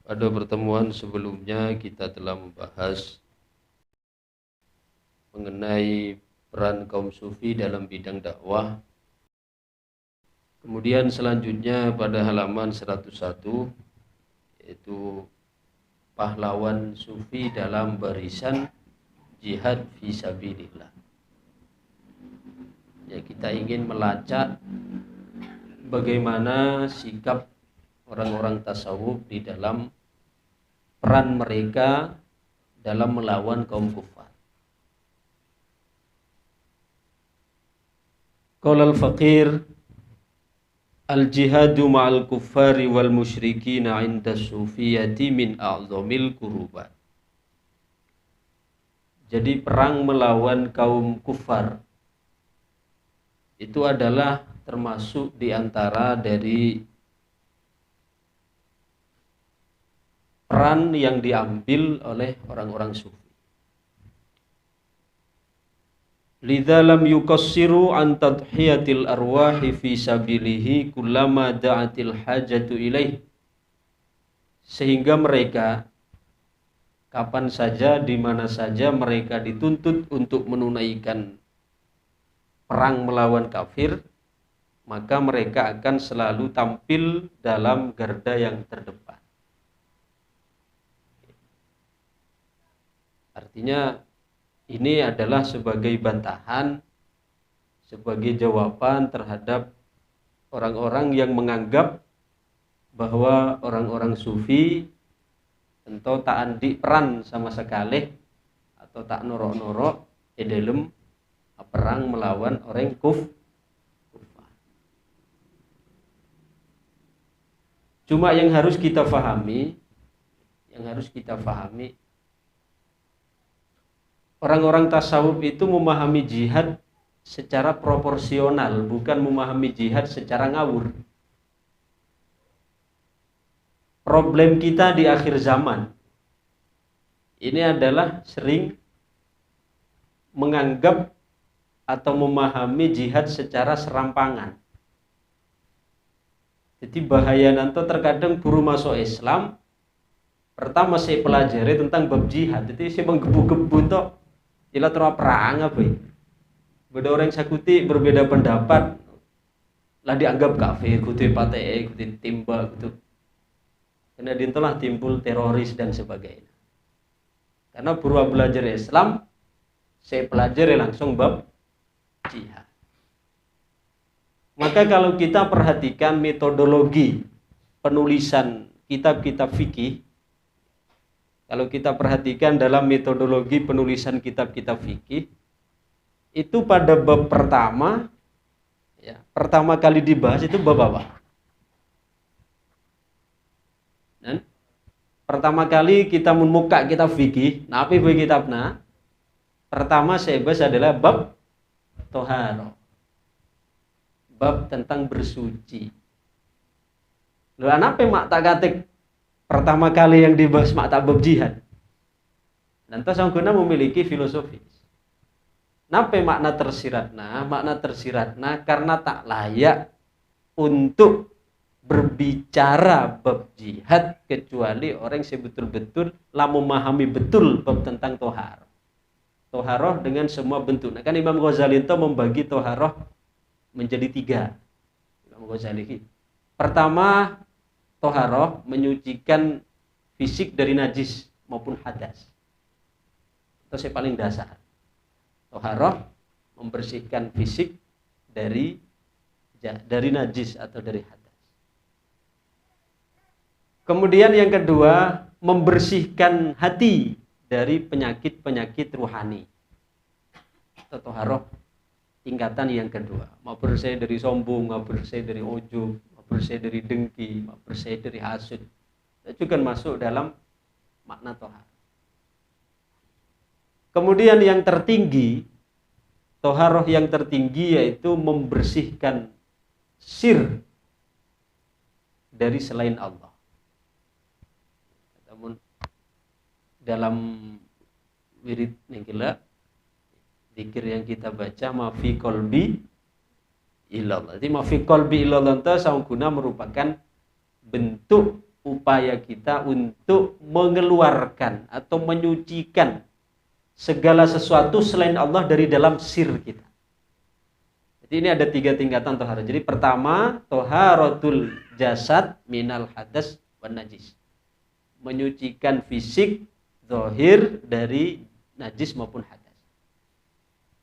Pada pertemuan sebelumnya kita telah membahas mengenai peran kaum sufi dalam bidang dakwah. Kemudian selanjutnya pada halaman 101 yaitu pahlawan sufi dalam barisan jihad fisabilillah. Ya, kita ingin melacak bagaimana sikap orang-orang tasawuf di dalam peran mereka dalam melawan kaum kufar. Qala al-faqir al-jihadu ma'al kuffari wal musyrikina 'inda sufiyati min a'zamil kurubat. Jadi perang melawan kaum kufar itu adalah termasuk di antara dari peran yang diambil oleh orang-orang sufi. Lidza lam yukassiru an tadhiyatil arwahi fi sabilihi kullama da'atil hajatu ilaih. Sehingga mereka kapan saja, di mana saja mereka dituntut untuk menunaikan perang melawan kafir, maka mereka akan selalu tampil dalam garda yang terdepan. Artinya ini adalah sebagai bantahan, sebagai jawaban terhadap orang-orang yang menganggap bahwa orang-orang sufi entau tak andik peran sama sekali atau tak norok-norok di dalam perang melawan orang kufar. Cuma yang harus kita fahami, orang-orang tasawuf itu memahami jihad secara proporsional, bukan memahami jihad secara ngawur. Problem kita di akhir zaman ini adalah sering menganggap atau memahami jihad secara serampangan. Jadi bahaya nanti terkadang buru masuk Islam, pertama saya pelajari tentang bab jihad, jadi saya menggebu-gebu toh, ilah terus perang apa ya? Beda orang sakuti berbeda pendapat, lah dianggap kafir, kuti patee, kuti timba, gitu. Karena dintelah timbul teroris dan sebagainya. Karena buru belajar Islam, saya pelajari langsung bab jihad. Maka kalau kita perhatikan metodologi penulisan kitab-kitab fikih, kalau kita perhatikan dalam metodologi penulisan kitab-kitab fikih, itu pada bab pertama, ya, pertama kali dibahas itu bab apa? Dan pertama kali kita membuka kitab fikih, nah apa itu kitabnya? Pertama saya bahas adalah bab toharo, bab tentang bersuci. Lalu apa mak tak katik pertama kali yang dibahas mak tak bab jihad? Dan tasawufna memiliki filosofi. Napa makna tersiratna? Makna tersiratna karena tak layak untuk berbicara bab jihad kecuali orang yang betul-betul lah memahami betul bab tentang toharoh. Toharoh dengan semua bentuk. Nah, kan Imam Ghazali itu membagi toharoh menjadi 3. Imam Ghazali. Pertama, toharoh menyucikan fisik dari najis maupun hadas. Itu yang paling dasar. Toharoh membersihkan fisik dari najis atau dari hadas. Kemudian yang kedua, membersihkan hati dari penyakit-penyakit ruhani. Itu toharoh tingkatan yang kedua. Mau bersih dari sombong, mau bersih dari ujub, mau bersih dari dengki, mau bersih dari hasud. Itu juga masuk dalam makna toharoh. Kemudian yang tertinggi, toharoh yang tertinggi yaitu membersihkan sir dari selain Allah. Namun dalam wirid ningkila, zikir yang kita baca mafi kolbi illallah. Jadi mafi kolbi illallah itu saungkuna merupakan bentuk upaya kita untuk mengeluarkan atau menyucikan segala sesuatu selain Allah dari dalam sir kita. Jadi ini ada 3 tingkatan tohara. Jadi pertama, toharatul jasad minal hadas wan najis. Menyucikan fisik, zahir dari najis maupun hadas.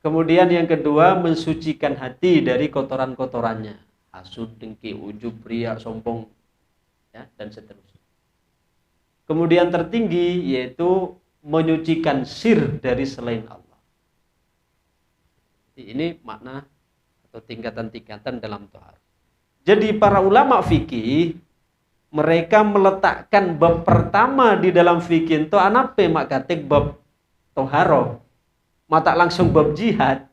Kemudian yang kedua, mensucikan hati dari kotoran-kotorannya. Hasud, dengki, ujub, riya, sombong, ya, dan seterusnya. Kemudian tertinggi yaitu menyucikan sir dari selain Allah. Ini makna atau tingkatan-tingkatan dalam tohar. Jadi para ulama fikih mereka meletakkan bab pertama di dalam fikih itu anape makatik bab toharo, mata langsung bab jihad.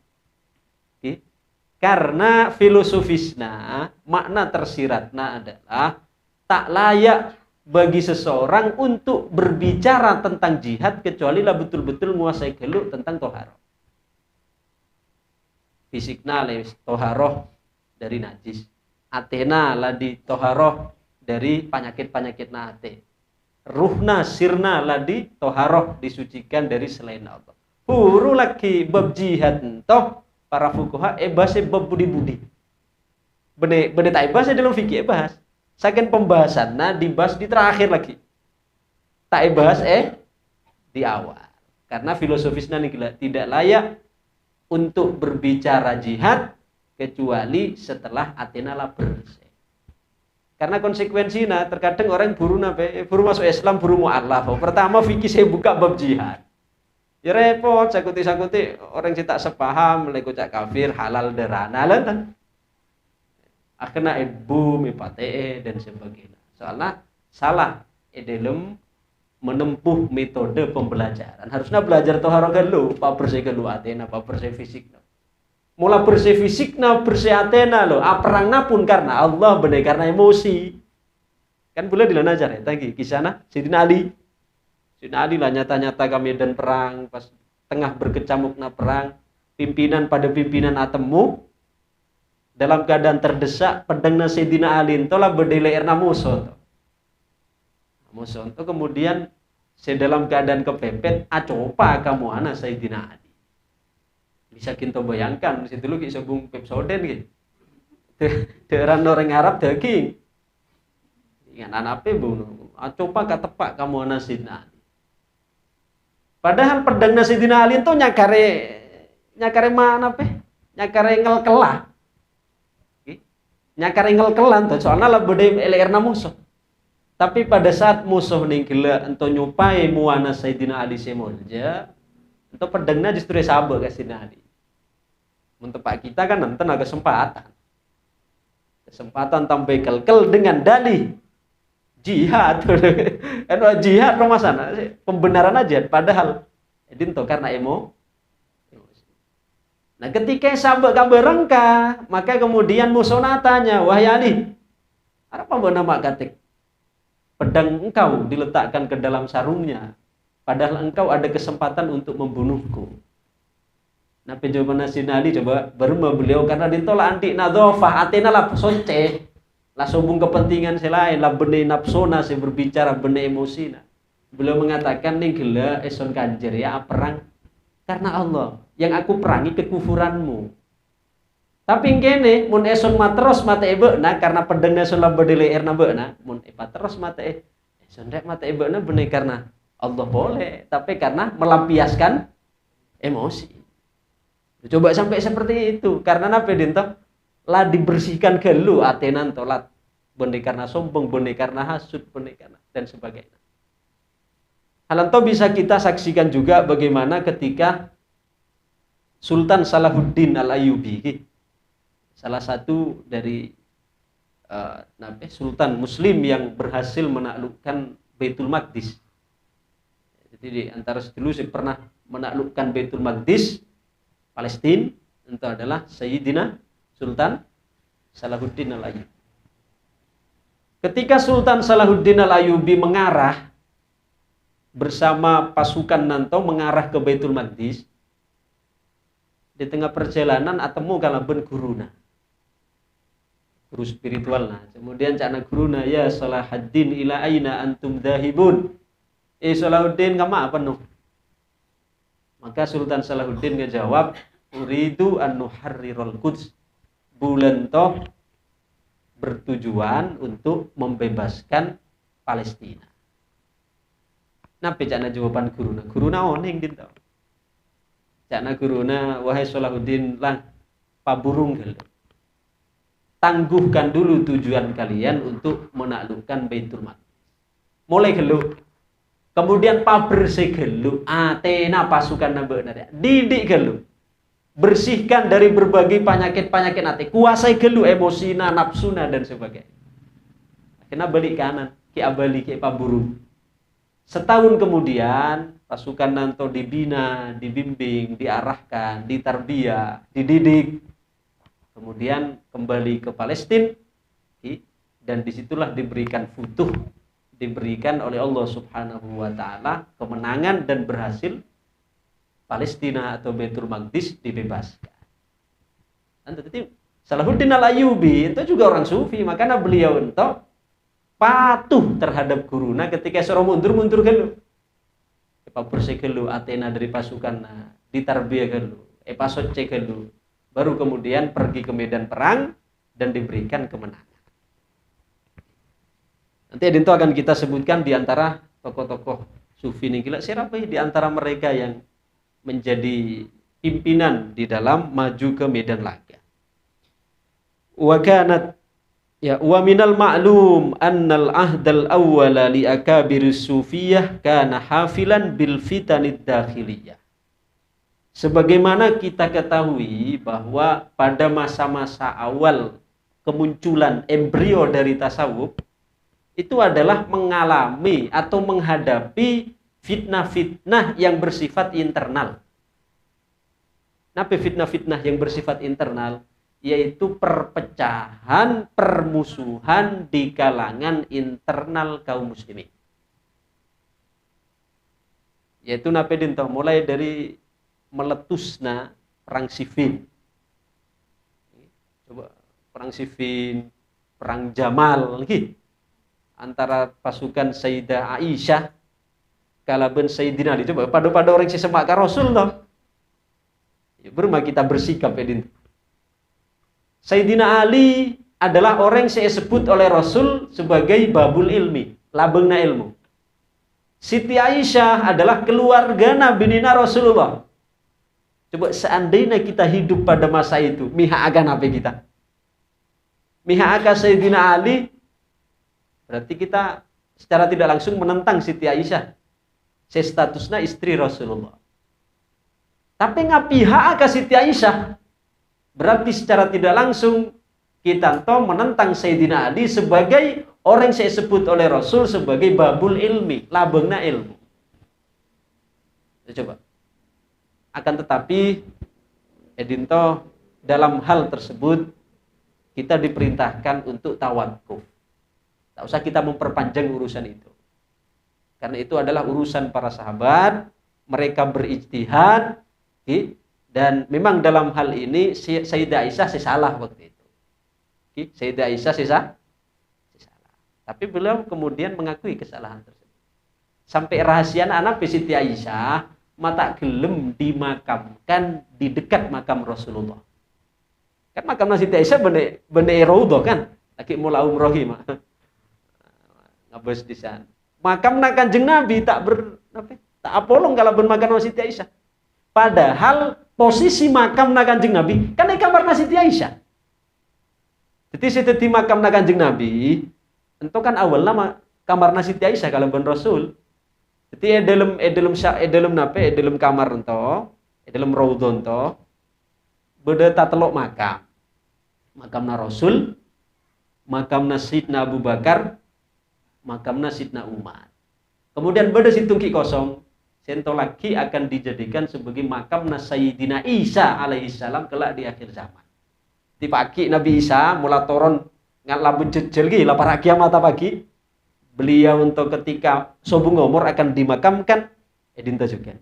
Karena filosofisna makna tersiratna adalah tak layak bagi seseorang untuk berbicara tentang jihad kecuali lah betul-betul menguasai gelu tentang toharo. Fisikna le toharoh dari najis, atena lah di toharoh dari penyakit-penyakit nate, ruhna sirna lah di toharoh disucikan dari selain Allah. Huru lagi bab jihad toh para fuqaha bahas bab budi-budi. Bene tak bahas dalam fikih bahas. Saking pembahasan nah dibahas di terakhir lagi. Tak bahas di awal. Karena filosofisnya tidak layak untuk berbicara jihad kecuali setelah Athena lah bersih. Karena konsekuensinya terkadang orang buru masuk Islam buru mu'alaf. Pertama fikih saya buka bab jihad. Ya repot, sakuti orang yang tak sepaham, mulai kocak kafir, halal derana lah kan. Akhirnya ibu, mipate dan sebagainya. Soalnya salah dalam menempuh metode pembelajaran. Harusnya belajar toharo gelu, pak bersih gelu Athena, pak bersih fisik. Mula bersih fisik bersih Athena loh. Perangna pun karena Allah, benar karena emosi. Kan boleh dilenajar ya, tadi kisahnya Sayyidina Ali. Sayyidina Ali lah nyata-nyata ke medan perang, pas tengah berkecamukna perang, pimpinan pada pimpinan atemu, dalam keadaan terdesak, pedangna Sayyidina Ali itulah berdeleirna musuh. Musuh itu kemudian dalam keadaan kepepet, acopa kamu anak Sayyidina Ali. Bisa kita bayangkan, situ lu kisah bung pepsoden gitu. Deran orang Arab daging. Ingat anak apa bunuh, acopa katepak kamu anak Sayyidina Ali. Padahal pedang Sayyidina Ali itu nyakare mana pe? Nyakare ngelkelah. Nyakare ngelkelan tuh soalnya lah bede LR musuh. Tapi pada saat musuh ning gila ento nyupai muana Sayyidina Ali semolja, ento pedangnya justru sabar ke Sayyidina Ali. Untuk pak kita kan nonton agak kesempatan tambah kelkel dengan dalih jihad. Jihad rumah sana pembenaran aja padahal dinto karena emosi. Nah ketika sahabat kabar rengka maka kemudian musuh tanya, wahai Ali, apa nama katik pedang engkau diletakkan ke dalam sarungnya padahal engkau ada kesempatan untuk membunuhku. Nah penjawaban Sayyidina Ali coba baru beliau karena ditolak anti nadhofah Athena lah sonce lah sombong kepentingan selain lah benih nafsona saya berbicara benih emosi nah. Beliau mengatakan nih gila eson kanjer ya perang karena Allah yang aku perangi kekufuranmu. Tapi kene mun eson matros mata ebe nah karena pedang eson lah berdeleir na nah mun terus mata eson rek mata ebe nah benih karena Allah boleh tapi karena melampiaskan emosi. Coba sampai seperti itu karena apa dinto lah dibersihkan gelu Athena tolat benih karena sombong benih karena hasud benih karena dan sebagainya. Hal itu bisa kita saksikan juga bagaimana ketika Sultan Salahuddin Al-Ayyubi salah satu dari Sultan Muslim yang berhasil menaklukkan Baitul Maqdis. Jadi di antara dulu saya pernah menaklukkan Baitul Maqdis Palestina itu adalah Sayyidina Sultan Salahuddin Al-Ayyubi. Ketika Sultan Salahuddin Al-Ayyubi mengarah bersama pasukan Nanto mengarah ke Baitul Maqdis, di tengah perjalanan atemu kalaben guruna. guru spiritual. Nah, kemudian cakna guruna, ya Salahuddin ila aina antum dahibun. Salahuddin kamu apa nuh? Maka Sultan Salahuddin ngejawab, uridu an nuharrirul Quds. Bulan toh bertujuan untuk membebaskan Palestina. Napa cakna jawaban guruna? Guruna oning dinto. Cakna guruna, wahai Salahuddin lang paburung gelo. Tangguhkan dulu tujuan kalian untuk menaklukkan Baitul Maqdis. Mulai gelo. Kemudian pabersih gelo, atena pasukan nabe didik gelo. Bersihkan dari berbagai penyakit-penyakit hati. Kuasai gelo emosina, nafsuna dan sebagainya. Akhirnya balik kanan, ki abali ki paburung. Setahun kemudian pasukan nanto dibina, dibimbing, diarahkan, ditarbiyah, dididik. Kemudian kembali ke Palestina dan disitulah diberikan futuh, diberikan oleh Allah Subhanahu wa Ta'ala kemenangan dan berhasil Palestina atau Baitul Maqdis dibebaskan. Dan tetapi Salahuddin Al-Ayyubi itu juga orang sufi, makanya beliau untuk patuh terhadap guruna ketika suruh mundur gelu. Bersih gelu Athena dari pasukan ditarbiyah gelu, pasocce gelu. Baru kemudian pergi ke medan perang dan diberikan kemenangan. Nanti itu akan kita sebutkan di antara tokoh-tokoh sufi ini. Gila siapa di antara mereka yang menjadi pimpinan di dalam maju ke medan laga. Wa kanat ya wa minal ma'lum annal ahdal awwala li akabiris sufiyah kana hafilan bil fitanid dakhiliyah. Sebagaimana kita ketahui bahwa pada masa-masa awal kemunculan embrio dari tasawuf itu adalah mengalami atau menghadapi fitnah-fitnah yang bersifat internal. Napa fitnah-fitnah yang bersifat internal? Yaitu perpecahan, permusuhan di kalangan internal kaum muslimin. Yaitu napa dinto mulai dari meletusna perang Siffin. Coba perang Siffin, perang Jamal lagi antara pasukan Sayyidah Aisyah kalaban Sayyidina Ali. Coba pada orang semak ka Rasul toh. Ya berma kita bersikap edin. Sayyidina Ali adalah orang yang disebut oleh Rasul sebagai babul ilmi, labengna ilmu. Siti Aisyah adalah keluarga Nabi Nina Rasulullah. Coba seandainya kita hidup pada masa itu, miha akan apa kita? Miha akan Sayyidina Ali, berarti kita secara tidak langsung menentang Siti Aisyah. Statusnya istri Rasulullah. Tapi ngapiha akan Siti Aisyah, berarti secara tidak langsung kita menentang Sayyidina Ali sebagai orang yang disebut oleh Rasul sebagai babul ilmi, labengna ilmu. Coba. Akan tetapi edinto dalam hal tersebut kita diperintahkan untuk tawakuf. Tak usah kita memperpanjang urusan itu. Karena itu adalah urusan para sahabat, mereka berijtihad dan memang dalam hal ini Sayyidah Aisyah salah waktu itu. Sayyidah Aisyah salah. Tapi beliau kemudian mengakui kesalahan tersebut. Sampai rahasia anak Siti Aisyah mata gelem dimakamkan di dekat makam Rasulullah. Kan makam Siti Aisyah bene raudhah kan, lagi mulai umrohi mah. Ngabes di sana. Makam Kanjeng Nabi tak apolong kalau ben makam Siti Aisyah. Padahal posisi makam Kanjeng Nabi kan di kamar Siti Aisyah. Jadi di makam Kanjeng Nabi, tentu kan awalnya kamar Siti Aisyah kalau ben Rasul. Jadi dalam kamar ento, dalam raudhah ento, beda tatelok makam. Makamna Rasul, makamna Sidna Abu Bakar, makamna Sidna Umar. Kemudian beda situngki kosong, sento lagi akan dijadikan sebagai makamna Sayyidina Isa alaihissalam kelak di akhir zaman. Di pagi Nabi Isa mulai turun ngalabut jejel lagi, lapar kiamat pagi. Beliau untuk ketika sobung umur akan dimakamkan edinta juga.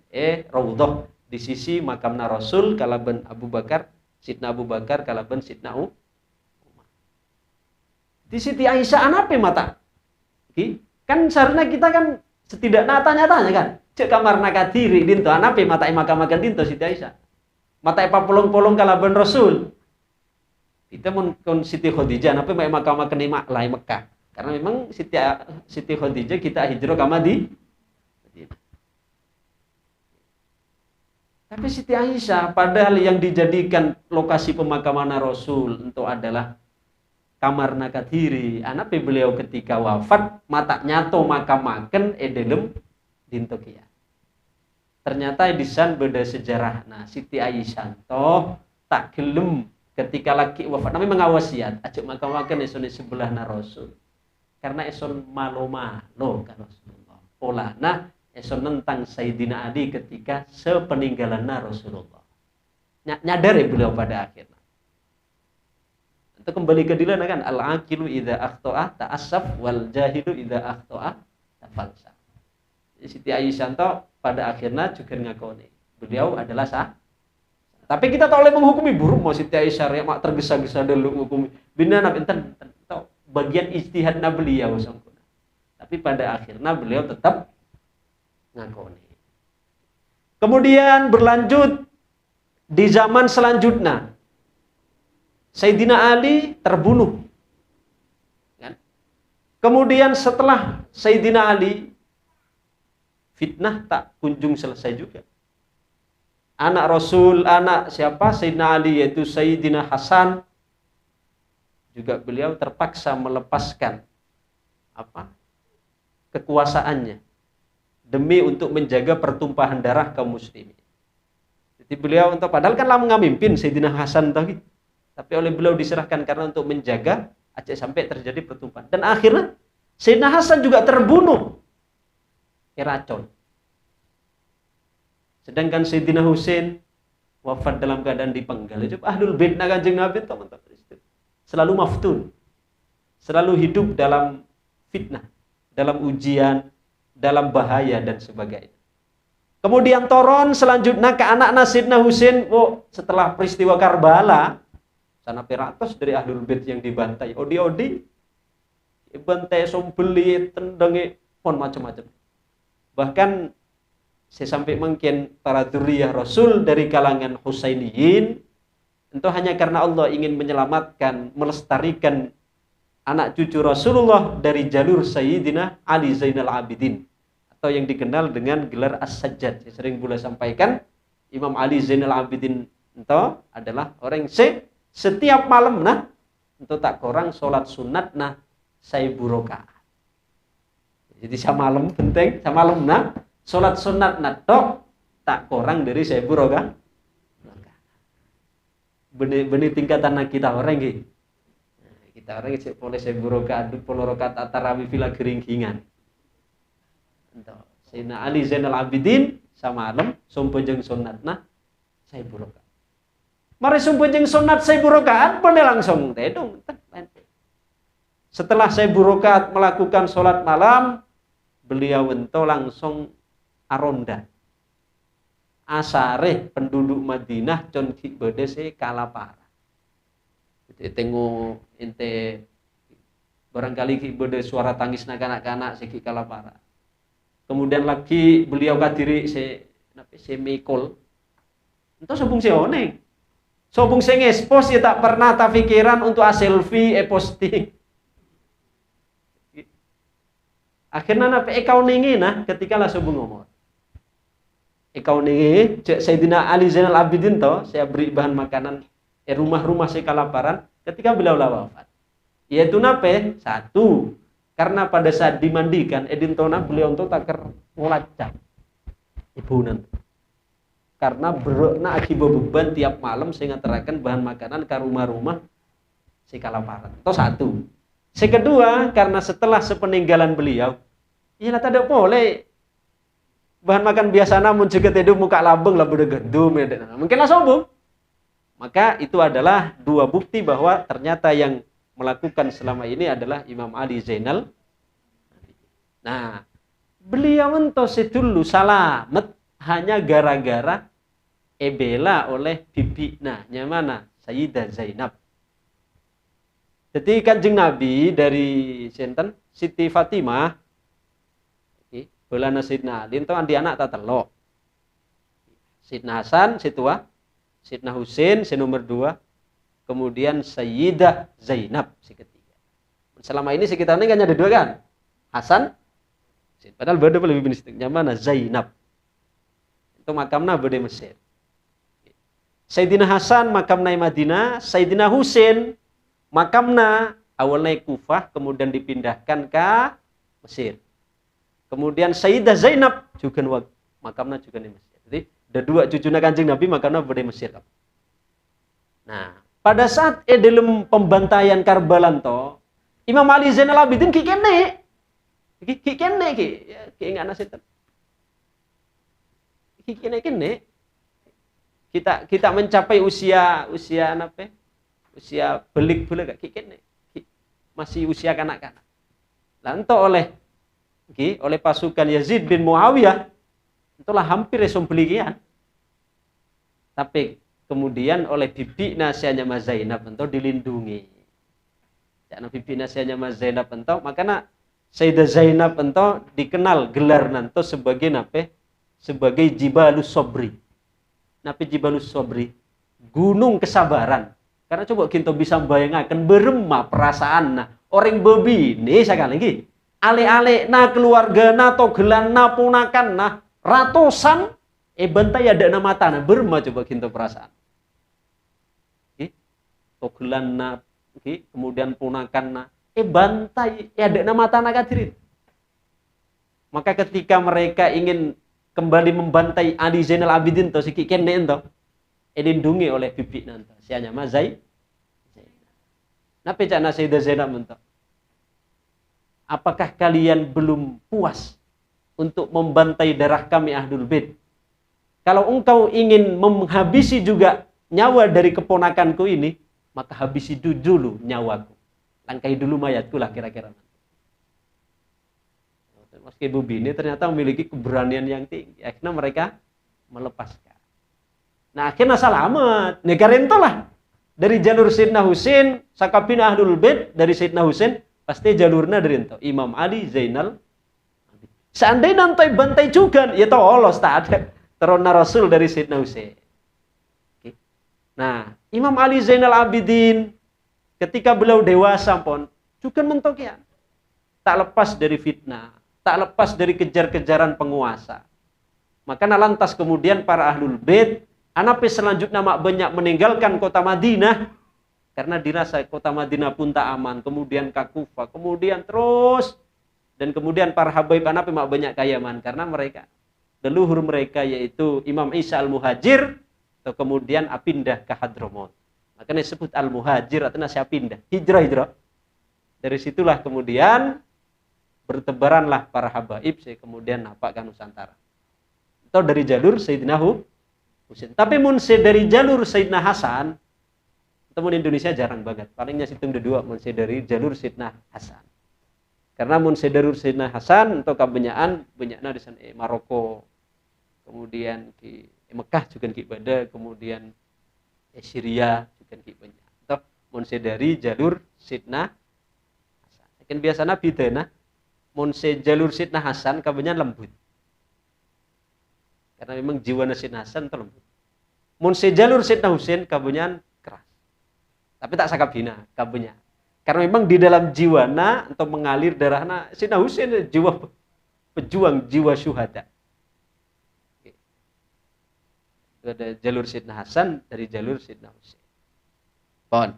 Raudhah di sisi makamna Rasul kalaban Abu Bakar, Sidna Abu Bakar kalaban Sidna Umar. Di Siti Aisyah anape mata. Kan seharusnya kita kan setidak tanya-tanya kan. Cek kamar nakadiri dinto anape mata makamakan dinto Siti Aisyah. Mata polong-polong kalaban Rasul. Kita mun Siti Khadijah anape makamakan lai Mekah. Karena memang Siti Khadijah kita hijrah ke Madinah. Tapi Siti Aisyah padahal yang dijadikan lokasi pemakaman Rasul itu adalah kamar nakadiri. Anape beliau ketika wafat mata nyato makamaken edelem dinto kia. Ternyata disan beda sejarah. Nah, Siti Aisyah toh tak gelem ketika laki wafat nami mengawasiat ajak makamaken eson sebelah na Rasul. Karena eson malo-malo kan Rasulullah. Pola. Nah, eson nentang Sayyidina Ali ketika sepeninggalan Rasulullah. Nyadar ya beliau pada akhirnya. Itu kembali ke dilana kan al-aqilu idza akhta'a ta'assaf wal jahilu idza akhta'a tafalsaf. Siti Aisyah pada akhirnya juga ngakoni beliau adalah sah. Tapi kita tak boleh menghukumi buruk mau Siti Aisyah ya mak tergesa-gesa dulu menghukumi. Binana enten bagian ijtihadna beliau sangkuna. Tapi pada akhirnya beliau tetap ngakoni. Kemudian berlanjut di zaman selanjutnya Sayyidina Ali terbunuh. Kemudian setelah Sayyidina Ali fitnah tak kunjung selesai juga. Anak Rasul, anak siapa? Sayyidina Ali yaitu Sayyidina Hasan juga beliau terpaksa melepaskan kekuasaannya demi untuk menjaga pertumpahan darah kaum muslimin. Jadi beliau padahal kan lama ngamimpin Sayyidina Hasan tadi, tapi oleh beliau diserahkan karena untuk menjaga aja sampai terjadi pertumpahan. Dan akhirnya Sayyidina Hasan juga terbunuh racun. Sedangkan Sayyidina Husain wafat dalam keadaan dipenggal. Ahlul bait Kanjeng Nabi teman-teman selalu maftun, selalu hidup dalam fitnah, dalam ujian, dalam bahaya dan sebagainya. Kemudian toron selanjutnya ke anak Sayyidina Husain, setelah peristiwa Karbala, sana peratus dari Ahlul Bait yang dibantai, odi-odi, bantai sombeli, tendangi, pon macam-macam. Bahkan saya sampai mungkin para dzurriyyah Rasul dari kalangan Husainiyin, itu hanya karena Allah ingin menyelamatkan, melestarikan anak cucu Rasulullah dari jalur Sayyidina Ali Zainal Abidin, atau yang dikenal dengan gelar As-Sajjad. Saya sering boleh sampaikan, Imam Ali Zainal Abidin itu adalah orang yang setiap malam itu tak kurang sholat sunat saya buroka. Jadi sama malam penting, sama malam sholat sunat tok tak kurang dari saya buroka. Benih tingkatan kita orang gitu. Kita orang yang boleh saya buroka adu polorokat tarawih vila geringgingan. Sayyidina Ali Zainal Abidin sama malam sumpah sunat saya buroka. Mari sumpah sunat saya burokaat boleh langsung tedong. Setelah saya burokaat melakukan sholat malam, beliau ento langsung aronda. Asare penduduk Madinah con ki bedese kalapara. Tengok ente barangkali ki bede suara tangis kanak-kanak seki kalapara. Kemudian lagi beliau kadiri se mikol. Ento sobung se oneng. Sobung se ngespos ya tak pernah tak pikiran untuk selfie posting. Akhirnya kau ningi ketika lah sobung ngomong. Ikau nih, Sayyidina Ali Zainal Abidin saya beri bahan makanan rumah-rumah saya kelaparan ketika beliau wafat. Yaitu satu, karena pada saat dimandikan edintona beliau untuk takar ngolacak ibu nanti. Karena berna akibat beban tiap malam saya ngaterakan bahan makanan ke rumah-rumah saya kelaparan. Itu satu. Kedua, karena setelah sepeninggalan beliau, ya tidak boleh bahan makan biasa namun juga hidup muka labeng lah beda gendum mungkinlah sombong. Maka itu adalah dua bukti bahwa ternyata yang melakukan selama ini adalah Imam Ali Zainal. Nah, beliau entos dulu salamet hanya gara-gara ebela oleh bibi. Nah, yang mana? Sayyidah Zainab. Jadi Kanjeng Nabi dari sinten Siti Fatimah belana Sidna Ali ento andi anak tak telok. Sidna Hasan situa, Sidna Husain si nomor 2, kemudian Sayyidah Zainab si ketiga. Selama ini sekitarnya kan ada 2 kan? Hasan, padahal beda lebih benistiknya mana Zainab. Itu makamna beda Mesir. Sayyidina Hasan makamna Madinah, Sayyidina Husain makamna awalnya Kufah kemudian dipindahkan ke Mesir. Kemudian Sayyidah Zainab juga makamna juga di Mesir. Jadi ada 2 cucunya Kanjeng Nabi makamna beda Mesir. Nah, pada saat dalam pembantaian Karbala to, Imam Ali Zainal Abidin ki kene. Ki kene ki, ki ngana setan. Ki kene. Kita mencapai usia apa? Usia belik kene. Masih usia kanak-kanak. Lanto oleh pasukan Yazid bin Muawiyah itulah hampir esom belikian. Tapi kemudian oleh bibi nasihatnya Mas Zainab ento dilindungi. Karena bibi nasihatnya Mas Zainab ento makanya Sayyidah Zainab ento dikenal gelar nanto sebagai apa? Sebagai Jibalus Sobri. Napi Jibalus Sobri, gunung kesabaran. Karena coba kita bisa bayangkan berema perasaan nah orang bebi nih sekali lagi. Ale-ale na keluarga na togelan na punakan nah ratusan bantai ada nama tanah berema coba kita perasaan. Togelan na kemudian punakan na bantai ada nama tanah kadirin. Maka ketika mereka ingin kembali membantai Ali Zainal Abidin to si kene ento dilindungi oleh bibi nanto sianya Mazai. Napa cana Sayyidah Zainab ento? Apakah kalian belum puas untuk membantai darah kami Ahlul Bait? Kalau engkau ingin menghabisi juga nyawa dari keponakanku ini, maka habisi dulu nyawaku. Langkai dulu mayatku lah kira-kira. Meski Ibu Bini ternyata memiliki keberanian yang tinggi. Akhirnya mereka melepaskan. Nah akhirnya selamat. Negara lah. Dari jalur Sayyidina Husain, sakabin Ahlul Bait dari Sayyidina Husain, pasti jalurnya dari itu. Imam Ali Zainal. Seandainya nanti bantai juga, ya toh Allah tak ada. Terona Rasul dari Sayyidina Husain. Oke. Nah Imam Ali Zainal Abidin, ketika beliau dewasa pun, juga mentokian. Tak lepas dari fitnah. Tak lepas dari kejar-kejaran penguasa. Maka lantas kemudian para Ahlul Bait anape selanjutnya banyak meninggalkan kota Madinah karena dirasa kota Madinah pun tak aman, kemudian ke Kufah, kemudian terus dan kemudian para habaib anape banyak kayaman karena mereka leluhur mereka yaitu Imam Isa Al-Muhajir atau kemudian pindah ke Hadramut. Makanya disebut Al-Muhajir artinya saya pindah, hijrah. Dari situlah kemudian bertebaranlah para habaib kemudian napakkan Nusantara. Atau dari jalur Sayyidina Husain. Tapi munse dari jalur Sayyidina Hasan, teman Indonesia jarang banget. Palingnya situng dua munse dari jalur Sayyidina Hasan. Karena munse dari Sayyidina Hasan untuk kebanyakan di sana Maroko, kemudian di Mekah juga di ibadah, kemudian Syria juga di banyak. Atau munse dari jalur Sayyidina Hasan. Kan biasanya bidana munse jalur Sayyidina Hasan kebanyakan lembut. Karena memang jiwa Sayyidina Hasan itu lembut. Munse jalur Sayyidina Husain kebanyakan keras. Tapi tak sakabina kebanyakan. Karena memang di dalam jiwana untuk mengalir darahnya Sayyidina Husain jiwa pejuang, jiwa syuhada. Ada jalur Sayyidina Hasan dari jalur Sayyidina Husain. Pon.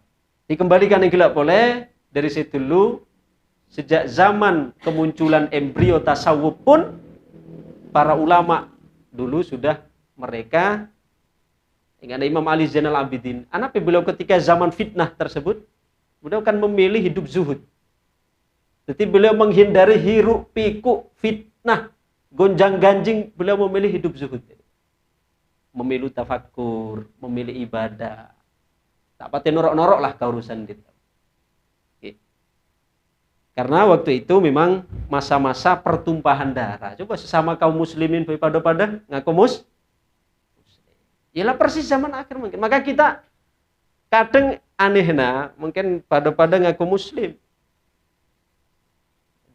Dikembalikan yang gelap boleh dari situ dulu. Sejak zaman kemunculan embrio tasawuf pun para ulama dulu sudah mereka ingat Imam Ali Zainal Abidin. Anak beliau ketika zaman fitnah tersebut, beliau kan memilih hidup zuhud. Jadi beliau menghindari hiruk pikuk fitnah, gonjang ganjing, beliau memilih hidup zuhud. Memilih tafakkur, memilih ibadah. Tak pati norok-norok lah keurusan itu. Karena waktu itu memang masa-masa pertumpahan darah. Coba sesama kaum muslimin pada ngaku muslim. Yalah persis zaman akhir mungkin. Maka kita kadang anehna mungkin pada ngaku muslim.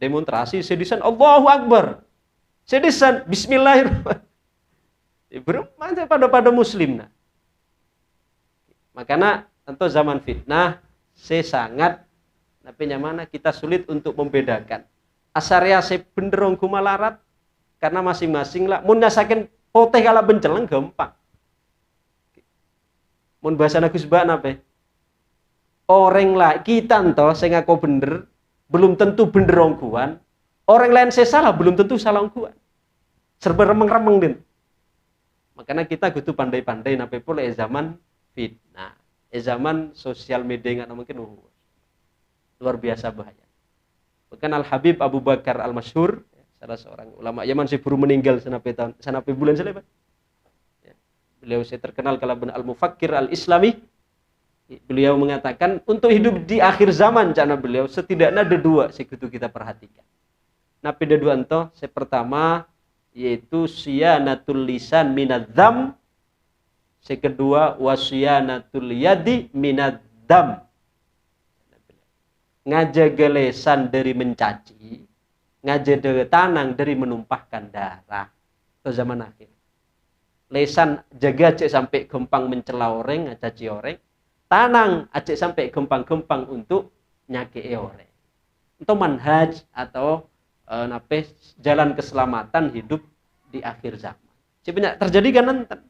Demonstrasi sedisan Allahu Akbar. Sedisan bismillahirrahmanirrahim. Berumah pada muslim nah. Makanya tentu zaman fitnah saya sangat tapi mana kita sulit untuk membedakan. Asarya saya benderong kumalarat karena masing-masing lah mun nasaken poteh kala benceleng gampang. Mun bahasa Gus Ba napa? Orang lah kita ento sing ngaku bener belum tentu bener ongkuan. Orang lain saya salah belum tentu salah ongkuan. Serba remeng-remeng din. Makanya kita kudu pandai-pandai napa pula zaman fitnah. Zaman sosial media nggak mungkin luar biasa bahaya. Bahkan Al Habib Abu Bakar Al Masyhur, salah seorang ulama Yaman sih baru meninggal senapi bulan selesai. Ya. Beliau saya terkenal kalau Al Mufakkir Al Islami. Beliau mengatakan untuk hidup di akhir zaman cana beliau setidaknya ada dua sih kudu kita perhatikan. Napi ada dua ento, saya pertama yaitu siyanatul lisan minadzam. Yang kedua wasyanatul yadi minaddam. Ngajaga lesan dari mencaci, ngajaga tanang dari menumpahkan darah. Itu zaman akhir. Lesan jaga cek sampai gempang mencela orang, ngacaci orang. Tanang acek sampai gempang-gempang untuk nyakei orang. Itu manhaj atau jalan keselamatan hidup di akhir zaman. Sebenarnya terjadi kan nanti.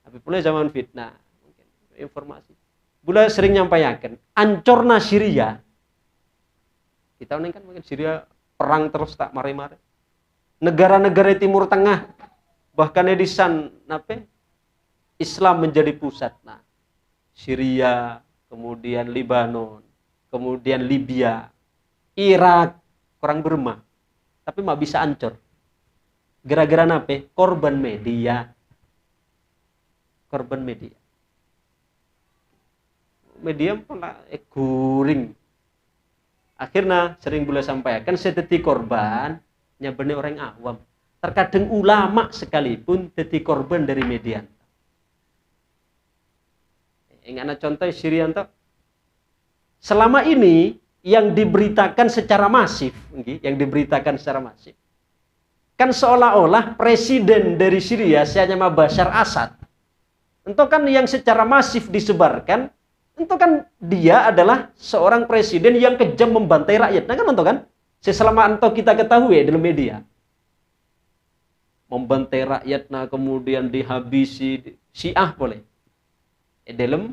Tapi pula zaman fitnah, mungkin informasi. Bula sering nyampaikan, ancorna Syria. Kita ini kan mungkin Syria perang terus tak mari-mari. Negara-negara Timur Tengah, bahkan edisan Islam menjadi pusat. Nah, Syria, kemudian Libanon, kemudian Libya, Irak, kurang Burma. Tapi mah bisa ancur. Gara-gara nape? Korban media. Korban media. Media pernah guring. Akhirnya sering boleh sampaikan seteti korban nyabene orang awam. Terkadang ulama sekalipun teti korban dari media. Ingat contoh Syrianto. Selama ini yang diberitakan secara masif, kan seolah-olah presiden dari Syria siapa Bashar Assad. Itu kan yang secara masif disebarkan, itu kan dia adalah seorang presiden yang kejam membantai rakyat. Nah kan itu kan, selama itu kita ketahui dalam media. Membantai rakyat, nah kemudian dihabisi Syiah boleh. Dalam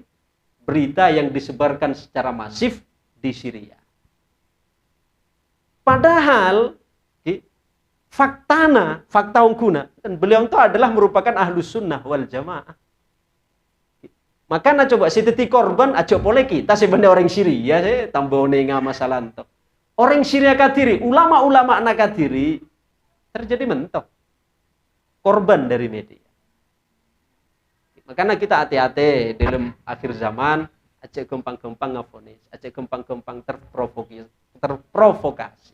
berita yang disebarkan secara masif di Syria. Padahal fakta ungkuna, dan beliau itu adalah merupakan ahlus sunnah wal jamaah. Makanya coba si teti korban aja boleh kita sebenarnya orang Syria sih tambah nenga masalah itu. Orang Syria kadiri, ulama-ulama anak kadiri terjadi mentok korban dari media. Makanya kita hati-hati dalam akhir zaman aja gempang-gempang ngafonis, aja gempang-gempang terprovokasi.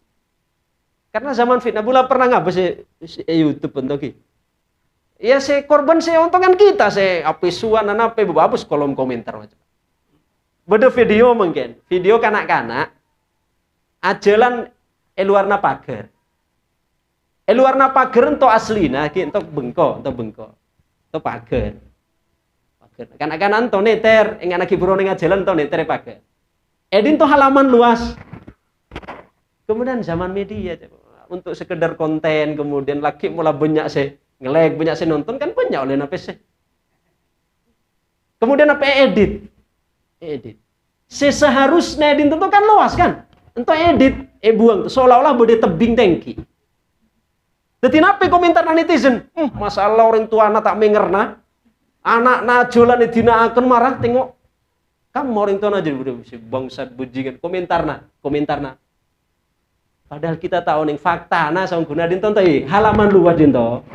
Karena zaman fitnah bula pernah ngapa sih YouTube bentuk ya saya korban saya untungan kita saya apisuan apa babus kolom komentar macam. Beda video mungkin, video kanak-kanak ajalan eluarna pagar. Eluarna pagar ento aslina ki ento bengko, ento pagar. Kanak-kanak ento neter, enggak lagi buru ning ajalan ento neter pagar. Edin to halaman luas. Kemudian zaman media untuk sekedar konten, kemudian lagi mulai banyak saya nge-like, banyak saya nonton kan banyak oleh apa sih. Kemudian apa edit. Seharusnya edit itu kan luas kan. Untuk edit, buang seolah-olah boleh tebing tangki. Jadi apa komentar netizen? Masalah orang tua anak tak mengerna. Anak najolan dina akan marah tengok. Kamu orang tua aja udah bangsat bujingan komentarna. Padahal kita tahu nih fakta nah sang guna dinton halaman luas dinto.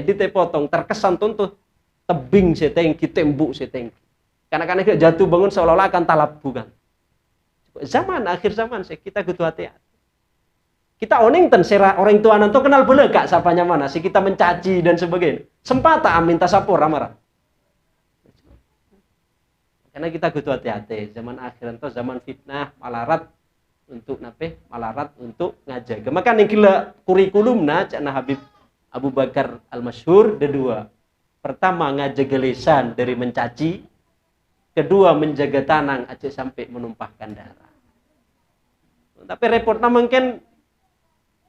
Ditepotong terkesan tuh tebing setengki tembuk setengki. Karena kita jatuh bangun seolah-olah akan talap bukan. Zaman akhir zaman kita kudu hati-hati. Kita oning ten orang tua nanti kenal boleh kak sapanya mana sih kita mencaci dan sebagainya. Sempat tak minta sapor marah. Karena kita kudu hati-hati zaman akhir itu zaman fitnah malarat untuk malarat untuk ngajaga. Maka ning gila kurikulumna cakna Habib Abu Bakar Al-Masyhur kedua. Pertama ngajaga lisan dari mencaci, kedua menjaga tanang aja sampai menumpahkan darah. Tapi repotnya mungkin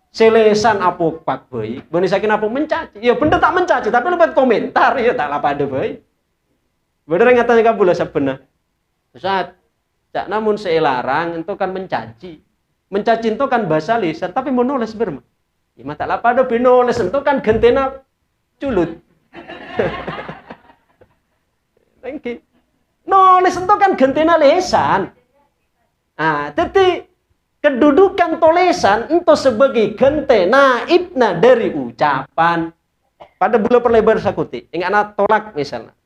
selesan apa pak boy, bonisakin apa mencaci. Ya bener tak mencaci, tapi lewat komentar ya tak apa ada boy. Bener ngatanya kabula sebenarnya. Ustaz, cak namun selarang itu kan mencaci. Mencaci itu kan bahasa lisan, tapi mau nulis berma. Ya mata lah pada binoles itu kan gentena culut. Thank nulis itu kan gentena lisan. Ah, jadi kedudukan tulisan itu sebagai gentena ibna dari ucapan. Pada bula perlebar sakuti, ingat anak tolak misalnya.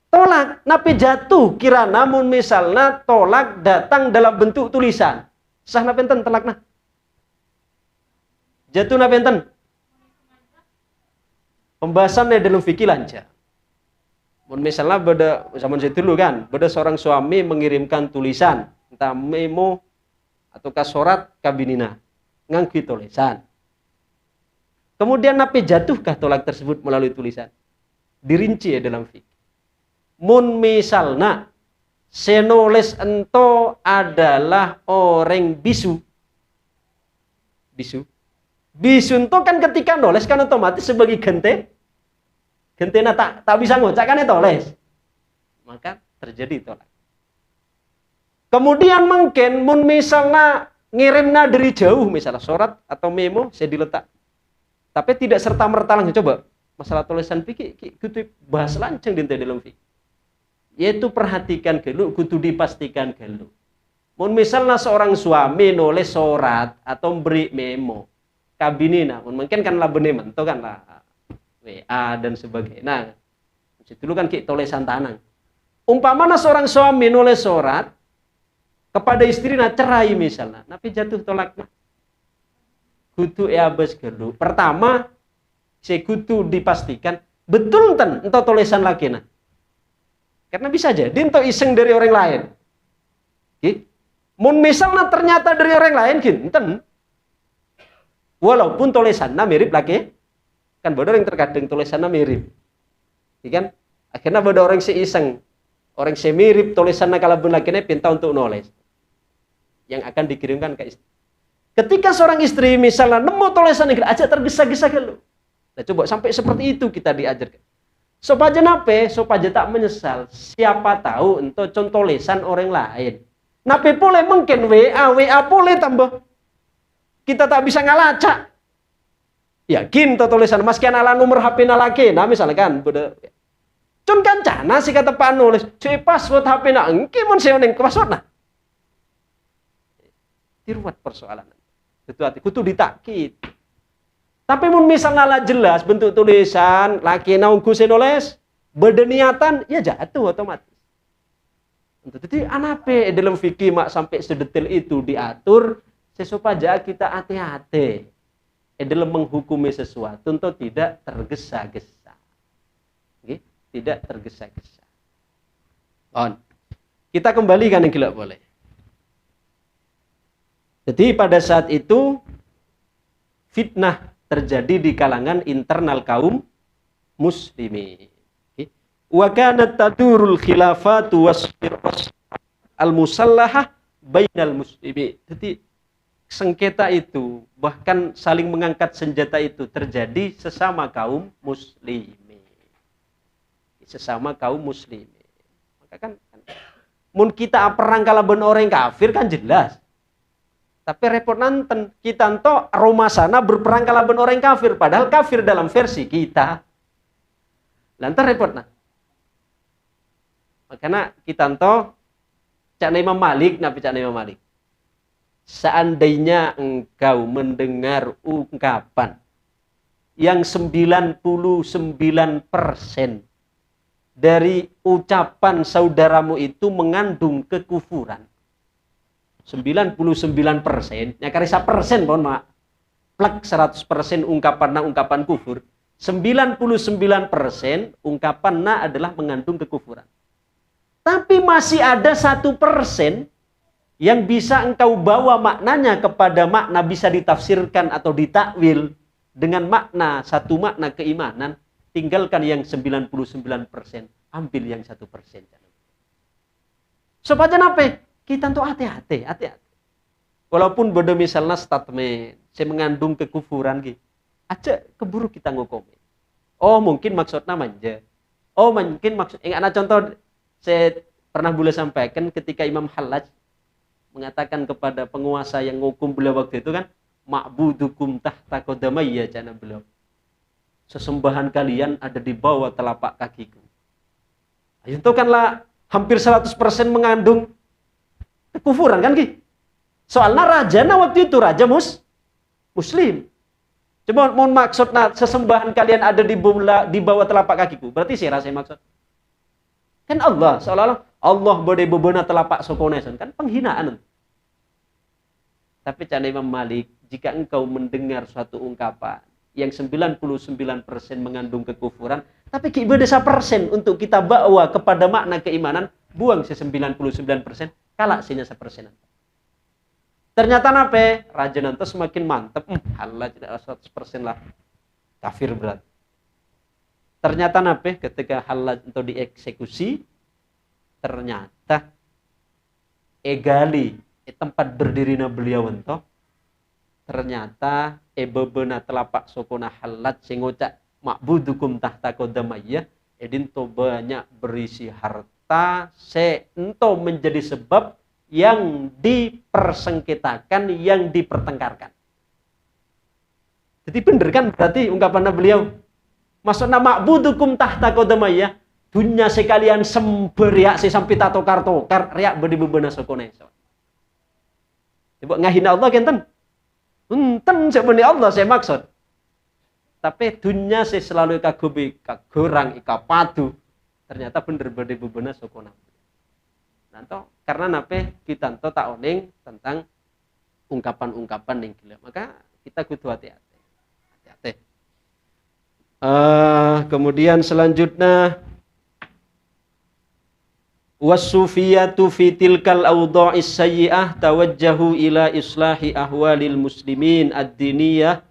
Tolak, napi jatuh kira namun misalnya tolak datang dalam bentuk tulisan. Sah napenten telakna. Jatuh napenten. Pembahasannya dalam fikih lancar. Misalnya pada zaman saya dulu kan, pada seorang suami mengirimkan tulisan, entah memo atau surat kabinina, nganggi tulisan. Kemudian napi jatuhkah tolak tersebut melalui tulisan? Dirinci ya dalam fikih. Mun misalna senoles ento adalah orang bisu. Bisu itu kan ketika nulis kan otomatis sebagai gentena tak bisa ngocak kan tulis. Maka terjadi tolak. Kemudian mungkin mun misalna ngirimna dari jauh misalnya surat atau memo saya diletak. Tapi tidak serta merta langsung coba masalah tulisan fikih kudu bahas lancang di dalam fikih. Yaitu perhatikan gelu, kudu dipastikan gelu. Mun misalnya seorang suami nulis surat atau beri memo, kabinina, mungkin kan lah benih mentu kan lah WA dan sebagainya. Nah, dulu kan kayak tulisan tanang. Umpamana seorang suami nulis surat kepada istrinya cerai misalnya, tapi jatuh tolaknya. Kudu abes gelu. Pertama, saya kudu dipastikan betul entah tulisan laki nah. Karena bisa jadi itu iseng dari orang lain. Mun misalnya ternyata dari orang lain ginten. Walaupun tulisannya mirip lagi, kan bodoh yang terkadang tulisannya mirip. Kan? Akhirnya bodoh orang si iseng. Orang si mirip tulisannya kalau pun lagi pinta untuk nulis. Yang akan dikirimkan ke istri. Ketika seorang istri misalnya nemu tulisan yang aja tergesa-gesa gitu. Nah, coba sampai seperti itu kita diajarkan. Supaya nape, supaya tak menyesal. Siapa tahu untuk contoh lisan orang lain. Nape boleh mungkin WA boleh tambah. Kita tak bisa ngalacak. Yakin tuh tulisan maskian ala nomor HP nalake. Nah misalnya kan, cun kan cana sih kata Pak nulis. Cuy password HP na engke mun seoneng password nah. Diruat persoalan. Itu hati, kudu ditakit. Tapi mun misalnya lah jelas bentuk tulisan, laki naungku nulis, berniatan, ya jatuh otomatis. Jadi anape dalam fikih mak sampai sedetail itu diatur, supaya kita hati-hati. Dalam menghukumi sesuatu untuk tidak tergesa-gesa. Tidak tergesa-gesa. Kita kembalikan yang gila boleh. Jadi pada saat itu fitnah terjadi di kalangan internal kaum muslimin. Wa kanat tadurul khilafatu was al-musallahah bainal muslimin. Jadi sengketa itu bahkan saling mengangkat senjata itu terjadi sesama kaum muslimin. Sesama kaum muslimin. Maka kan mun kita perang kalaban orang kafir kan jelas. Tapi repot nanten kita ento rumah sana berperang kalaban orang kafir, padahal kafir dalam versi kita. Lantas repot nah. Makanya kita ento cak Imam Malik, nabi cak Imam Malik. Seandainya engkau mendengar ungkapan yang 99% dari ucapan saudaramu itu mengandung kekufuran. 99%, ya karisa persen mohon maaf. Plek 100% ungkapan kufur. 99% ungkapan adalah mengandung kekufuran. Tapi masih ada 1% yang bisa engkau bawa maknanya kepada makna bisa ditafsirkan atau ditakwil dengan makna, satu makna keimanan. Tinggalkan yang 99%, ambil yang 1%. Supaya apa? Kita tuh hati-hati. Walaupun bodoh misalnya statement, saya mengandung kekufuran gitu. Aja keburu kita ngokomen. Oh mungkin maksudnya manja. Oh mungkin maksud, anak contoh saya pernah boleh sampaikan ketika Imam Hallaj mengatakan kepada penguasa yang ngukum beliau waktu itu kan, ma'budukum tahta qadamayya, jana beliau. Sesembahan kalian ada di bawah telapak kakiku. Itu kanlah hampir 100% mengandung kekufuran kan gitu. Soalnya rajana waktu itu raja muslim. Coba mohon maksudnya sesembahan kalian ada di bawah telapak kakiku. Berarti saya rasa maksud. Kan Allah, seolah-olah Allah boleh bebena telapak sokoneson. Kan penghinaan. Tapi canda Imam Malik, jika engkau mendengar suatu ungkapan yang 99% mengandung kekufuran, tapi ibadah 1% untuk kita bawa kepada makna keimanan, buang 99%, kalah sinya 1%. Ternyata apa? Raja nanti semakin mantep. Halal tidak 100% lah. Kafir berat. Ternyata apa? Ketika halal untuk dieksekusi, ternyata egali tempat berdirinya beliau ento. Ternyata bebena telapak sokona halal singocak ma'budukum tahta qadamayya edin to banyak berisi harta ento menjadi sebab yang dipersengketakan, yang dipertengkarkan. Jadi bener kan berarti ungkapan beliau. Maksudnya ma'budukum tahta qadamayya, dunya sekalian semberiak si sampai tato kartokar riak bedi bebena sokone. Coba ngahina Allah kenten. Enten sebenarnya Allah saya maksud. Tapi dunya saya selalu kagobi kagorang ikapadu. Ternyata bener bedi bebena sokona. Nanto karena nape kita tak oning tentang ungkapan-ungkapan yang gila, maka kita kudu hati-hati. Kemudian selanjutnya wasufiyatu fi tilkal awdha'is sayyi'ah tawajjahu ila islahi ahwalil muslimin ad-diniyah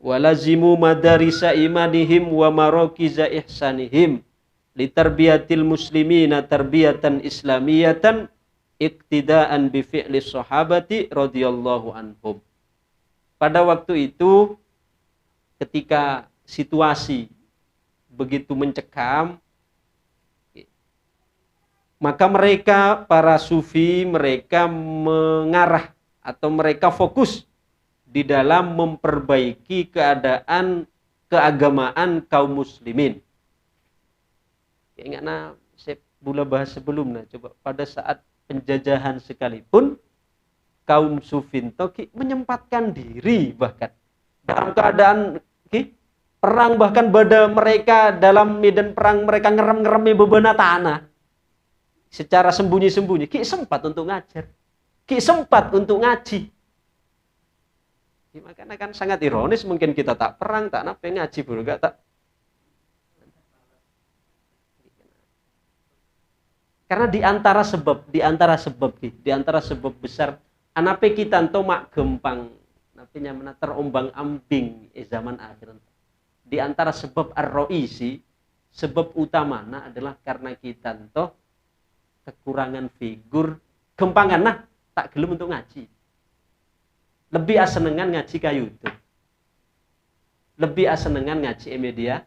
wa lazimu madarisa imanihim wa marakiza ihsanihim litarbiyatil muslimina tarbiyatan islamiyatan iktidaan bi fi'li sahabati radhiyallahu anhum. Pada waktu itu ketika situasi begitu mencekam, maka mereka para sufi mereka mengarah atau mereka fokus di dalam memperbaiki keadaan keagamaan kaum muslimin. Ingatlah saya boleh bahas sebelumnya, coba pada saat penjajahan sekalipun kaum sufin toki menyempatkan diri bahkan dalam keadaan perang, bahkan pada mereka dalam medan perang mereka ngerem-ngeremi bebana tanah secara sembunyi-sembunyi. Ki sempat untuk ngajar, ki sempat untuk ngaji. Makanya kan sangat ironis mungkin kita tak perang tak napa ngaji bro gak tak. Karena di antara sebab besar anape kita ento mak gempang napinya mana terombang-ambing zaman akhir. Di antara sebab ar-raisi, sebab utamanya adalah karena kita ento kekurangan figur, gempangan nah tak gelem untuk ngaji. Lebih asenengan ngaji ka YouTube. Lebih asenengan ngaji media.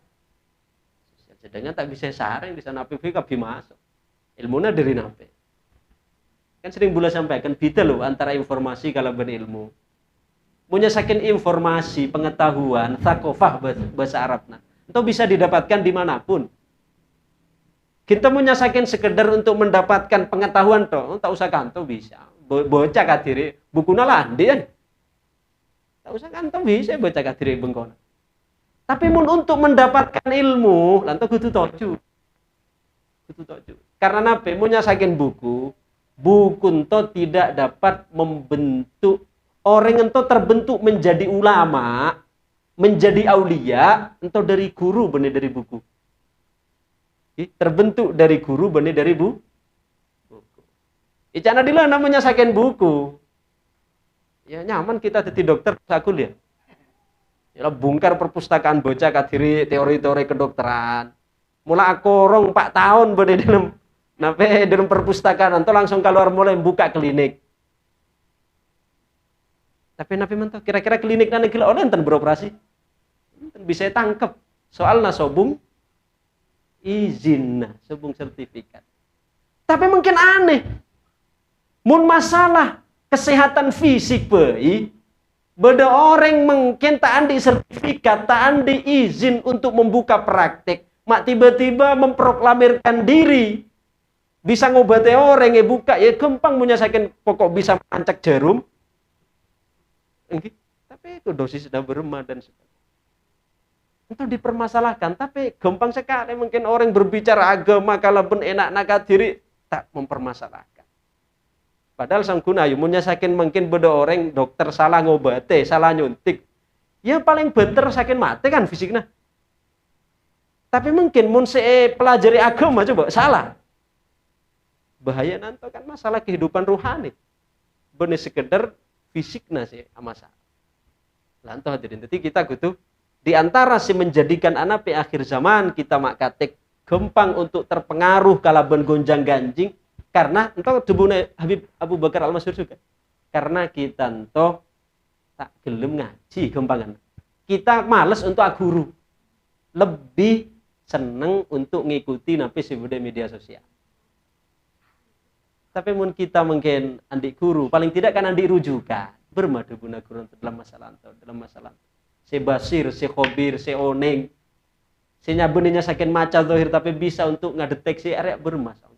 Sedangkan tak bisa saring bisa napi kabeh masuk. Ilmunya dari nape? Kan sering bula sampaikan beda loh antara informasi kalau berilmu. Punya saking informasi, pengetahuan, thaqafah bahasa Arabna. Itu bisa didapatkan dimanapun. Kita punya saking sekedar untuk mendapatkan pengetahuan toh, tak usah kanto bisa. Bocah kadiri, bukunya landi kan. Tak usah kanto bisa bocah kadiri bengkona. Tapi untuk mendapatkan ilmu, lantas kudu toju. Karena apa? Punya saking buku ento tidak dapat membentuk orang ento terbentuk menjadi ulama, menjadi aulia ento dari guru bener dari buku. Terbentuk dari guru bener dari Icana dila namanya saken buku. Ya nyaman kita jadi dokter sakul ya. Ya bongkar perpustakaan bocah kadiri teori-teori kedokteran. Mula korong 4 tahun bade dalam dalam perpustakaan atau langsung keluar mulai buka klinik. Tapi napi mentok kira-kira klinik nang gila orang enten beroperasi. Enten bisa tangkep. Soalnya sobung izin, sobung sertifikat. Tapi mungkin aneh. Mun masalah kesehatan fisik bayi, beda orang mungkin tak andi sertifikat, tak andi izin untuk membuka praktek, mak tiba-tiba memproklamirkan diri bisa ngobati orang yang buka, ya gampang menyaksikan pokok bisa mancak jarum. Tapi itu dosis sudah berema dan sebagainya. Itu dipermasalahkan, tapi gampang sekali mungkin orang berbicara agama kalau pun enak nak diri tak mempermasalahkan. Padahal sang guna ayo menyasakin mungkin beda orang dokter salah ngobate, salah nyuntik. Ya paling bener sakin mati kan fisiknya. Tapi mungkin mun pelajari agama coba salah. Bahaya nanti kan masalah kehidupan rohani. Bener sekedar fisiknya sih masalah. Lantoh hadirin. Jadi kita gitu di antara si menjadikan anak akhir zaman kita mak katek gampang untuk terpengaruh kalaban gonjang ganjing. Karena entah debune Habib Abu Bakar Al-Masyhur juga. Karena kita entah tak gelem ngaji gampangan. Kita males untuk guru. Lebih seneng untuk ngikuti napi sebuah media sosial. Tapi mun kita mungkin andik guru, paling tidak kan andik rujukan. Bermadu guna guru dalam masalah itu, dalam masalah. Si Basir, si Khobir, si Oneng. Si nyabuninya saking maca zahir tapi bisa untuk ngadeteksi area bermasalah.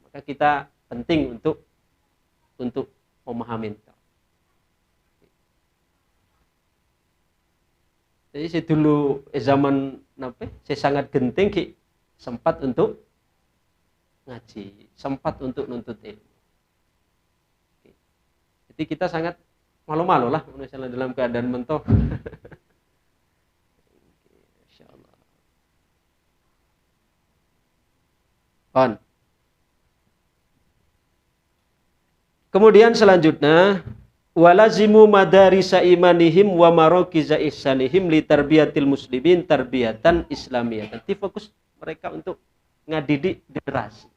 Maka kita penting untuk memahami itu. Jadi saya dulu zaman saya sangat genting ki sempat untuk ngaji, sempat untuk nuntut ilmu. Jadi kita sangat malu-malu lah misalnya dalam keadaan mentoh. Insyaallah. On. Kemudian selanjutnya walazimu madarisa imanihim wa marakiza ihsanihim li tarbiyatil muslimin tarbiyatan islamiyah. Jadi fokus mereka untuk ngadidik generasi.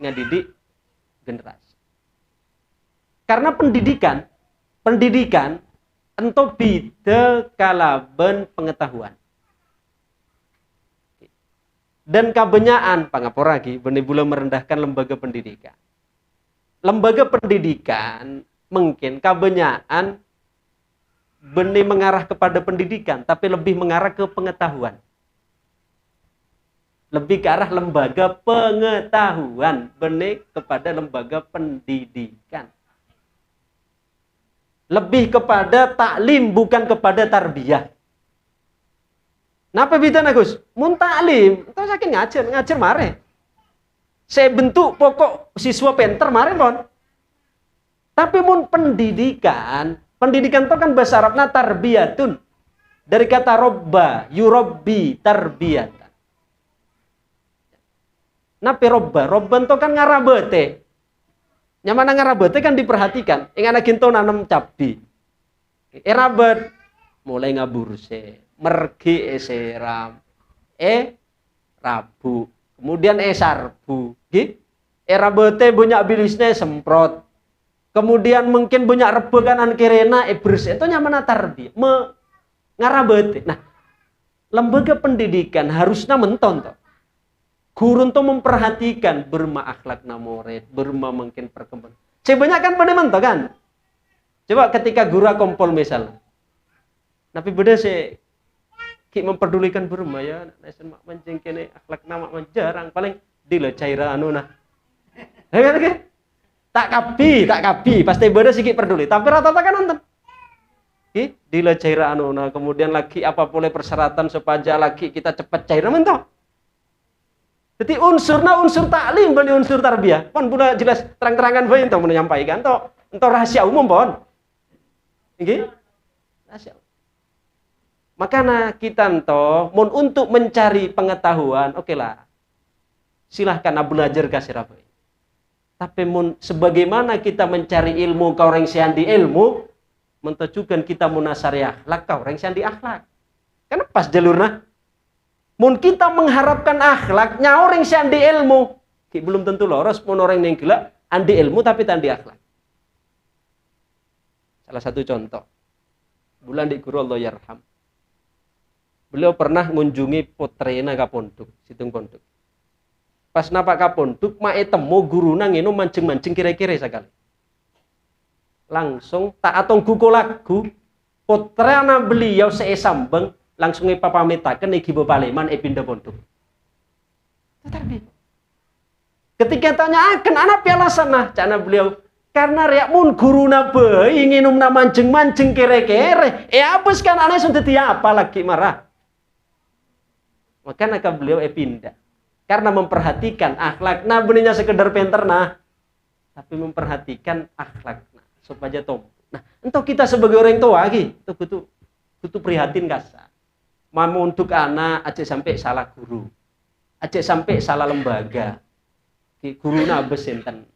Ngadidik generasi. Karena pendidikan ento bida kalaben pengetahuan. Dan kebanyakan pangapora lagi benih-bula merendahkan lembaga pendidikan. Lembaga pendidikan mungkin kebanyakan benih mengarah kepada pendidikan, tapi lebih mengarah ke pengetahuan. Lebih ke arah lembaga pengetahuan, benih kepada lembaga pendidikan. Lebih kepada taklim, bukan kepada tarbiyah. Napa beda Gus? Mun taklim, itu sakit ngajar mare. Saya bentuk pokok siswa pinter mare pon. Tapi mun pendidikan itu kan bahasa Arabna tarbiyatun. Dari kata robba, yurobbi, tarbiyatan. Napi robba itu kan ngarabete. Nyamana ngarabete kan diperhatikan. Ingat ginto nanam cabi. Rabat mulai ngaburse, mergi seram, rabu, kemudian sarbu. Rabete banyak bilisnya semprot. Kemudian mungkin banyak rebekan kirena bersih itu nyamana tarbi ngarabete. Nah, lembaga pendidikan harusnya menton toh. Guru untuk memperhatikan berma akhlak murid, berma mungkin perkembangan. Sebanyak kan pada mentok kan. Coba ketika guru kompol misalnya. Tapi beda sih memperdulikan berma ya, nesen mak mancing kene akhlak nama jarang paling dile caira anu nah. Tak kapi, pasti beda sedikit peduli. Tapi rata-rata kan nonton. Dile caira anu nah, kemudian lagi apa boleh persyaratan supaya lagi kita cepat cair mentok. Jadi unsurna unsur taklim bani unsur tarbiyah. Pon pula jelas terang-terangan bae ento menyampaikan ento rahasia umum pon. Nggih? Rahasia. Makanya kita ento mun untuk mencari pengetahuan, oke lah. Silahkan belajar kasih rabai. Tapi sebagaimana kita mencari ilmu kau orang siandi ilmu, mentujukan kita munasari akhlak kau orang siandi akhlak. Karena pas jalurnya. Mun kita mengharapkan akhlak, nyawa orang siandi ilmu, belum tentu loros. Mun orang yang gila, andi ilmu tapi tandi akhlak. Salah satu contoh, bulan di guru Allah yarham. Beliau pernah mengunjungi putrena ka pondok, situng pondok. Pas napak ka pondok, mae temu guruna ngene mancing-mancing kira-kira sekali. Langsung tak atong guko lagu, putrana beliau seesambeng langsung ipapamitaken iki bapaleman pindah pondok. Tetapi ketika tanyakan anak pialasan nah, cana beliau karena riak mun guruna bayi nginum na mancing-mancing kere-kere, apes kan aneh sudah apa lagi marah. Maka nak beliau pindah. Karena memperhatikan akhlak, nah benarnya sekedar pinter nah, tapi memperhatikan akhlak nah, supaya tom. Nah, entah kita sebagai orang tua lagi, itu butuh prihatin kasa. Mau untuk anak aja sampai salah guru, aja sampai salah lembaga. Guruna besenten,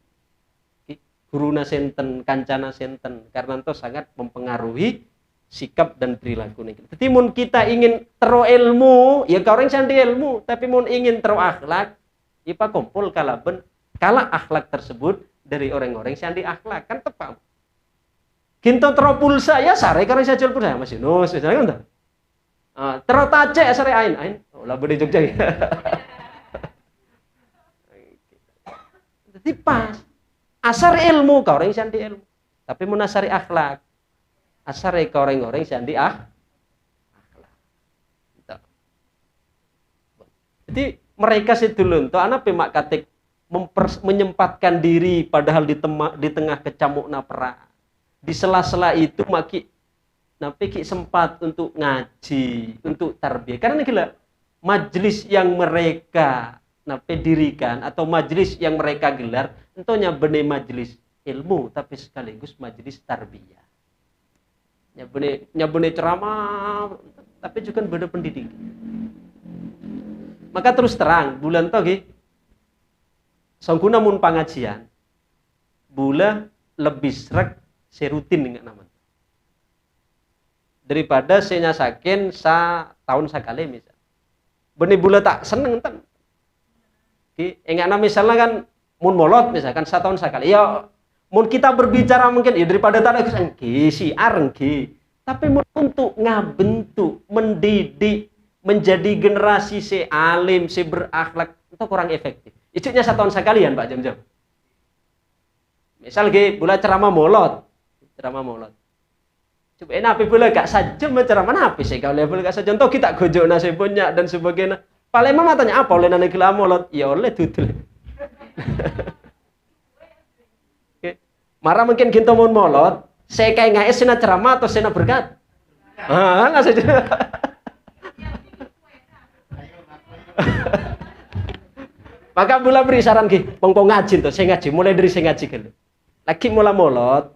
guruna senten, kancana senten, karena itu sangat mempengaruhi sikap dan perilaku nih. Jadi mun kita ingin tero ilmu, ya kau orang sandi ilmu, tapi mun ingin tero akhlak, ya pak kumpul kalaben kala akhlak tersebut dari orang-orang sandi akhlak kan tepat. Kinto tero pulsa ya sare karena saya jual pulsa masih nus, misalnya kan? Tero tace sare ain, lah beli Jogja ya. Jadi pas asar ilmu kau orang sandi ilmu, tapi mun asari akhlak. Asar ke orang-orang sandi akhlak. Jadi mereka situlun to anak pemak katik menyempatkan diri padahal di tengah kecamuk napra. Di sela-sela itu maki napi sempat untuk ngaji, untuk tarbiyah. Karena gila majelis yang mereka napi dirikan atau majelis yang mereka gelar tentunya benih majelis ilmu tapi sekaligus majelis tarbiyah. Nyabune ceramah tapi juga beda pendidik. Maka terus terang bulan toge sangkuna mun pengajian bula lebih srek serutin dengan nama daripada saya nyasakin tahun sekali misal benih bula tak seneng ten enggak misalnya kan mun molot misalkan setahun sekali ya mun kita berbicara mungkin ya daripada tanda kesengki si arengki tapi untuk ngabentuk mendidik menjadi generasi si alim si berakhlak itu kurang efektif. Itunya setahun sekalian Pak Jam-jam. Misal ge bula ceramah molot. Coba enak pula gak saja ceramah napi sih kalau level gak saja contoh kita gojok nasi banyak dan sebagainya. Paling mama tanya apa oleh nane gila molot? Ya oleh tutul. Marah mungkin kita mau molot, saya kayak nggak sena ceramah atau sena berkat. Nggak saja. Maka bula beri saran ki, pongpong ngaji tuh, saya ngaji, mulai dari saya ngaji kan. Lagi mula molot,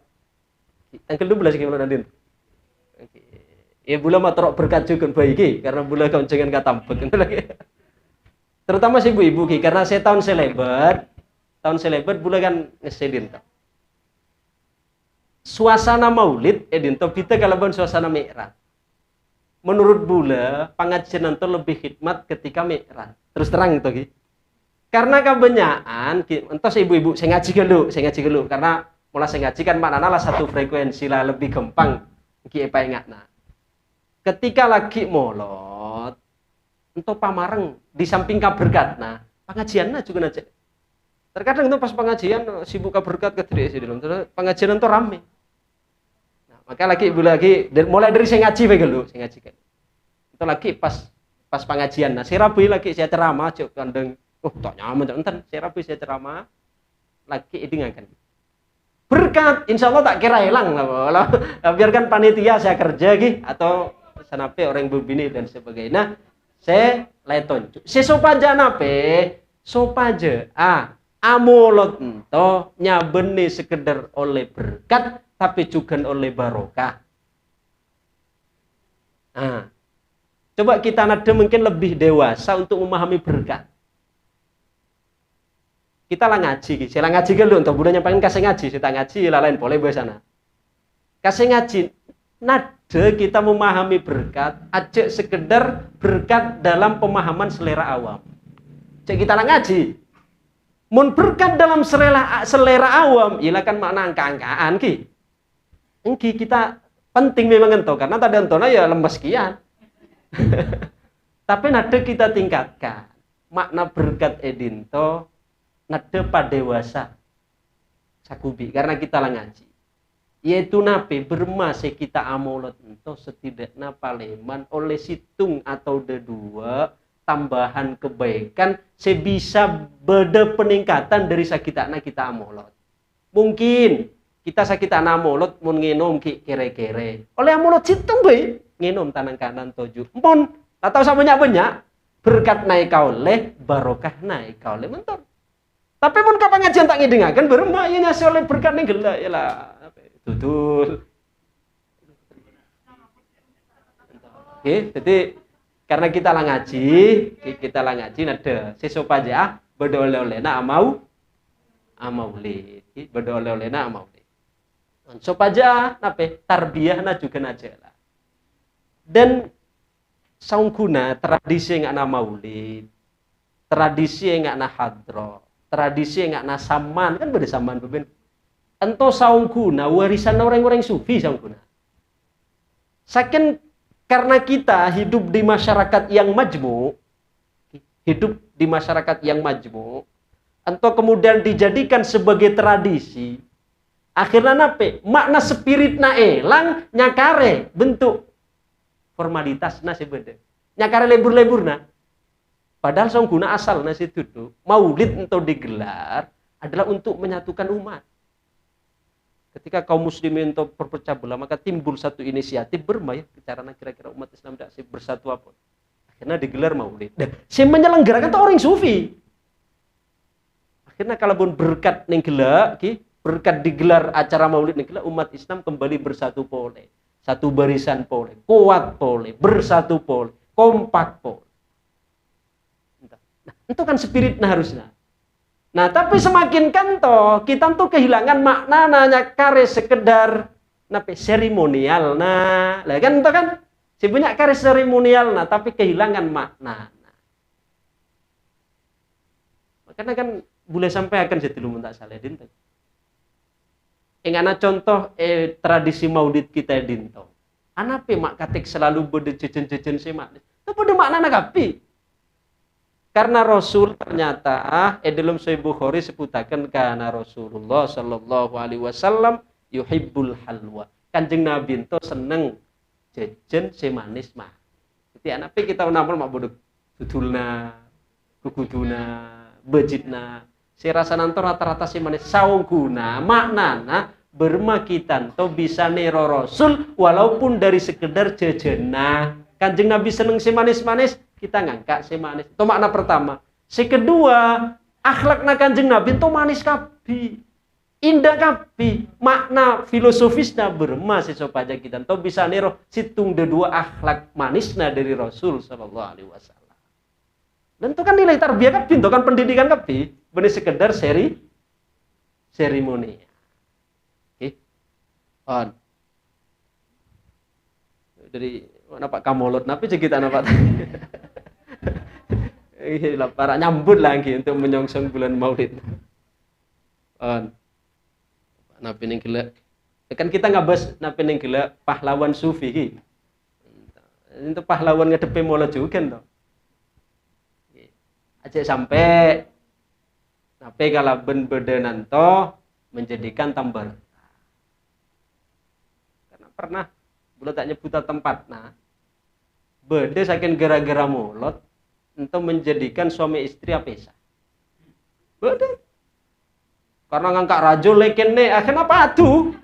tanggal 12 ki mulai nanti. Ya bula matrok berkat juga baik karena bula kau jangan katampek lagi. Terutama si ibu-ibu ki, karena saya tahun selebat bula kan ngeselin tuh. Suasana maulid edinto kita kalaban suasana mi'raj. Menurut bula pengajian itu lebih khidmat ketika mi'raj. Terus terang itu ki. Karena kebanyakan entos ibu-ibu saya ngaji dulu karena mulai saya ngaji kan maknanya lah satu frekuensi lah lebih gampang ki apa ingatna. Ketika lagi molot untuk pamareng di samping kaberkatna pengajiannya juga aja. Terkadang itu pas pengajian sibuk berkat ke diri di dalam pengajian itu rame. Nah, maka lagi ibu lagi mulai dari saya ngaji dulu, saya ngaji kan. Itu lagi pas pengajian. Nah, saya Rabu lagi saya ceramah cuk kandeng. Tak nyaman enten saya Rabu saya ceramah lagi idingakan. Berkat insyaallah tak kira hilang lah. Biarkan panitia saya kerja gitu atau sanape orang bini dan sebagainya. Saya leton. Saya sopaja nape? Sopaja. Amolot ento nyabeni sekedar oleh berkat tapi juga oleh barokah. Coba kita nada mungkin lebih dewasa untuk memahami berkat. kita lah ngaji, saya ngaji kan lu, untuk budanya pengen kasih ngaji, saya ngaji, lain boleh sana. Kasih ngaji, nada kita memahami berkat, aja sekedar berkat dalam pemahaman selera awam. Cek kita lah ngaji, mun berkat dalam selera awam, ialah kan makna angka-angkaan ki. Engki kita penting memang ento, karena tadi entona ya lemes kian. Tapi nada kita tingkatkan, makna berkat edinto. Nada padewasa sakubi karena kita lah ngaji yaitu nape bermase kita amolot ento setidaknya paleman oleh situng atau dedua tambahan kebaikan sebisa beda peningkatan dari sakitana kita amolot. Mungkin kita sakitana amolot mun ngenom kere-kere oleh amolot situng be ngenom tanang kanan toju pun atau sama banyak berkat naik oleh barokah naik oleh mentor. Tapi pun kapan ngajian tak ngidengaken beremah ya nyasi oleh berkat ning gelak ya lah. Tutul. Oke, jadi karena kita lah ngaji nada sesopa aja beda oleh-oleh na amauli. Beda oleh-oleh na amauli. Sopa aja nape tarbiyah na juga aja lah. Dan saungguna tradisi yang ana maulid, tradisi yang ana hadroh, tradisi yang nggak nasaman kan beda saman beben ento saungguna warisan orang-orang sufi saungguna saking karena kita hidup di masyarakat yang majmu ento kemudian dijadikan sebagai tradisi akhirnya nape makna spirit na elang nyakare bentuk formalitas na sebeda nyakare lebur-lebur na. Padahal saungguna asal nasi itu maulid untuk digelar adalah untuk menyatukan umat. Ketika kaum muslimin itu berpecah belah maka timbul satu inisiatif bermain caranya kira-kira umat Islam tidak bersatu apa. Akhirnya digelar maulid. Dan si menyelenggarakan itu orang sufi. Akhirnya kalau pun berkat nenggelak, berkat digelar acara maulid nenggelak umat Islam kembali bersatu pole, satu barisan pole, kuat pole, bersatu pole, kompak pole. Itu kan spiritnya harusnya. Nah, tapi semakin kanto kita tuh kehilangan makna nanya kare sekedar nape seremonial. Nah, lah kan itu kan sebenarnya kare seremonial nah tapi kehilangan makna. Makanya kan boleh sampai akan jadi lu tak salah dinten. Engana contoh tradisi maulid kita dinto. Anape mak katik selalu bede jejen-jejen semak. Itu bede makna nagapi. Karena Rasul ternyata dalam Sahih Bukhari sebutaken kana Rasulullah sallallahu alaihi wasallam yuhibbul halwa. Kanjeng Nabi itu seneng jejen semanis mah. Jadi anape kita nampol mak bodok dudulna, guguduna, bejitna. Si rasa nanto rata-rata semanis saungguna maknana bermakitan to bisa nero Rasul walaupun dari sekedar jejena. Kanjeng Nabi seneng semanis-manis kita ngangkat si manis. Itu makna pertama. Si kedua, akhlakna Kanjeng Nabi itu manis kabi. Indah kabi. Makna filosofisnya berema sesopaja kita. Itu bisa nero situng dua akhlak manisnya dari Rasul sallallahu alaihi wasallam. Dan itu kan nilai tarbiyah kabi, itu kan pendidikan kabi. Benar sekedar seremoni. Oke. On. Dari napa kamolot napi kita napa para nyambut lagi untuk menyongsong bulan Maulid. Napi ning gelek. Kan kita ngabas napi ning gelek pahlawan sufi. Itu pahlawan ngedepe maulid juga toh. Aja sampai napi kalau ben-bedenan toh menjadikan tambal. Karena pernah bulan tak nyebut tempat nah beda saking gara-gara mulot untuk menjadikan suami istri apesa beda karena ngangkat rajul leken nih akhirnya padu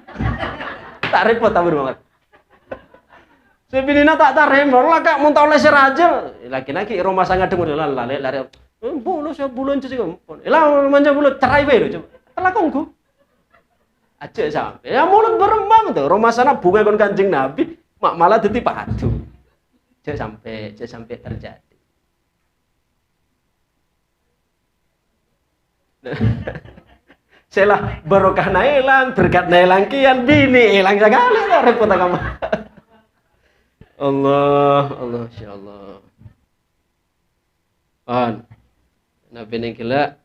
tak repot tak banget sebenarnya tak repot lah kak mau tahu leser rajul laki-laki rumah sangat dengar lari bulu saya bulan cuci lah manja bulu cerai be coba telakongku aja sampai ya mulut beremam tuh rumah sana bunga kon Kanjeng Nabi malah dadi padu jangan sampai terjadi. Selah barokah nailang, berkat nailang kian bini hilang sekali lah repot kamu. Allah, insyaallah. Nabi ning kila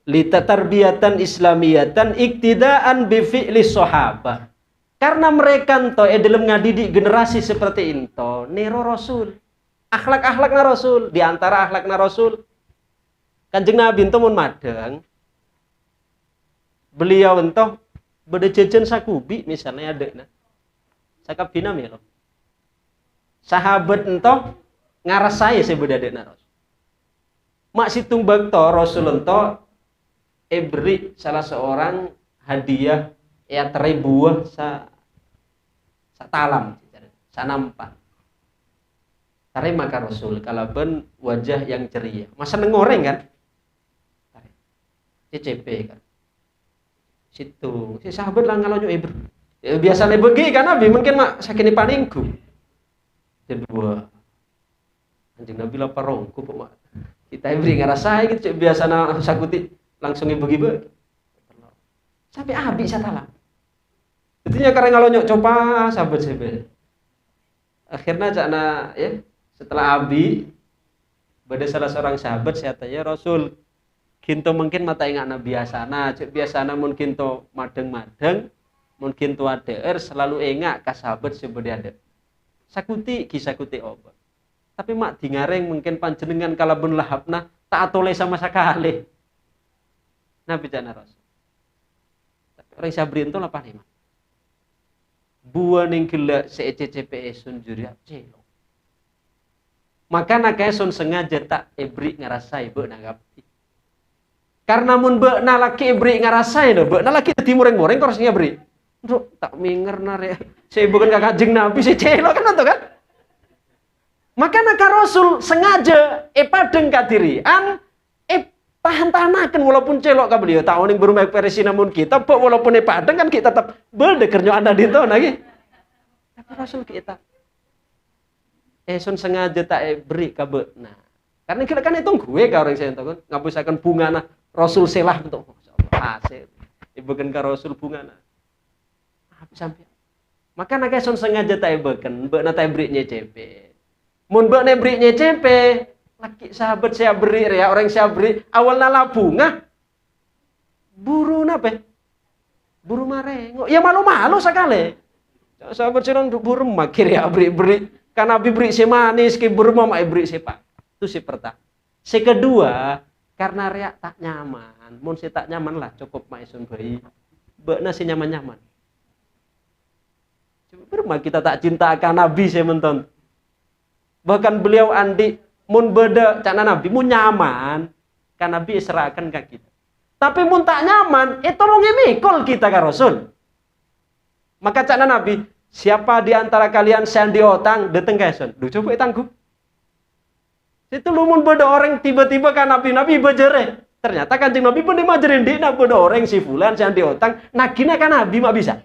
litatarbiyatan islamiyatan iktidaan bi fi'li sahabah. Karena mereka ento dalam ngadidik generasi seperti itu, niru Rasul. Akhlak-akhlakna Rasul, di antara akhlakna Rasul Kanjeng Nabi ento mun madang beliau ento beda jajan sakubi misalnya ada sakabina melo. Sahabat ento ngarasai sebeda adekna Rasul. Mak situng bakto Rasul ento beri salah seorang hadiah ya terai buah sa talam sanampa. Tarai maka Rasul kalaban wajah yang ceria. Masa ngoreng kan? CCP kan. Situ si sahabat lah ngalonyo iber biasanya begi kan Nabi mungkin mak sakini paningku kedua anjing Nabi lah parongku mak kita ibri ngarasai gitu biasanya sakuti langsung begi sampai habis satalah itunya karena ngalonyo coba sahabat sahabat akhirnya cakna ya setelah abi pada salah seorang sahabat saya tanya Rasul kinto mungkin mata ingat na biasana, biasana mungkin to madeng-madeng, mungkin to ADR selalu ingat ka sahabat sebeda ada. Sakuti kisakuti obat. Tapi mak dingareng mungkin panjenengan kalabun lahapna tak atole sama sekali. Nabi jana Rasul. Tapi orang sabrin to lapah lima. Buah ning gila CCPS sun juri celo. Maka nakai sun sengaja tak ebri ngarasai be nanggapi. Karena mun beukna laki beri ngarasai do, beukna laki tadi mureng-mureng kok rasanya beri. Nduk tak minger nare. Saya bukan kakak Kanjeng Nabi si celo kan itu kan. Maka naka Rasul sengaja padeng kadirian tahan-tanaken walaupun celok ka beliau tahu ning berumah perisi namun kita walaupun padeng kan kita tetap belde kerja anda dinto lagi. Tapi Rasul kita sun sengaja tak beri ka beukna. Karena kita kan itu gue ka orang saya kan ngapusaken bunga nah Rasul selah untuk masyaallah hasil ibeken ka Rasul bunga nah sampai maka nak son sengaja tak ibeken beukna tak beri nyecp mun beukna beri nyecp laki sahabat saya beri ya orang saya beri awalna lah bunga buru nape buru mareng ya malu-malu sekali sahabat sirang buru makir ya beri kan Nabi beri si manis ki buru mah beri si pak itu si pertama. Si kedua, karena reak tak nyaman. Mun si tak nyaman lah cukup maisun bayi. Beukna si nyaman-nyaman. Coba kita tak cinta akan Nabi saya menton. Bahkan beliau andi mun beda cana Nabi mun nyaman kan Nabi serahkan ke kita. Tapi mun tak nyaman, tolong mikul kita ke Rasul. Maka cana Nabi, siapa di antara kalian yang diotang dateng ke Rasul. Duh coba tangguh. Itu lumun beda orang tiba-tiba kan Nabi bejere. Ternyata Kanjeng Nabi pun dimajerin di beda orang si fulan yang diotang. Nagina kan Nabi mak bisa.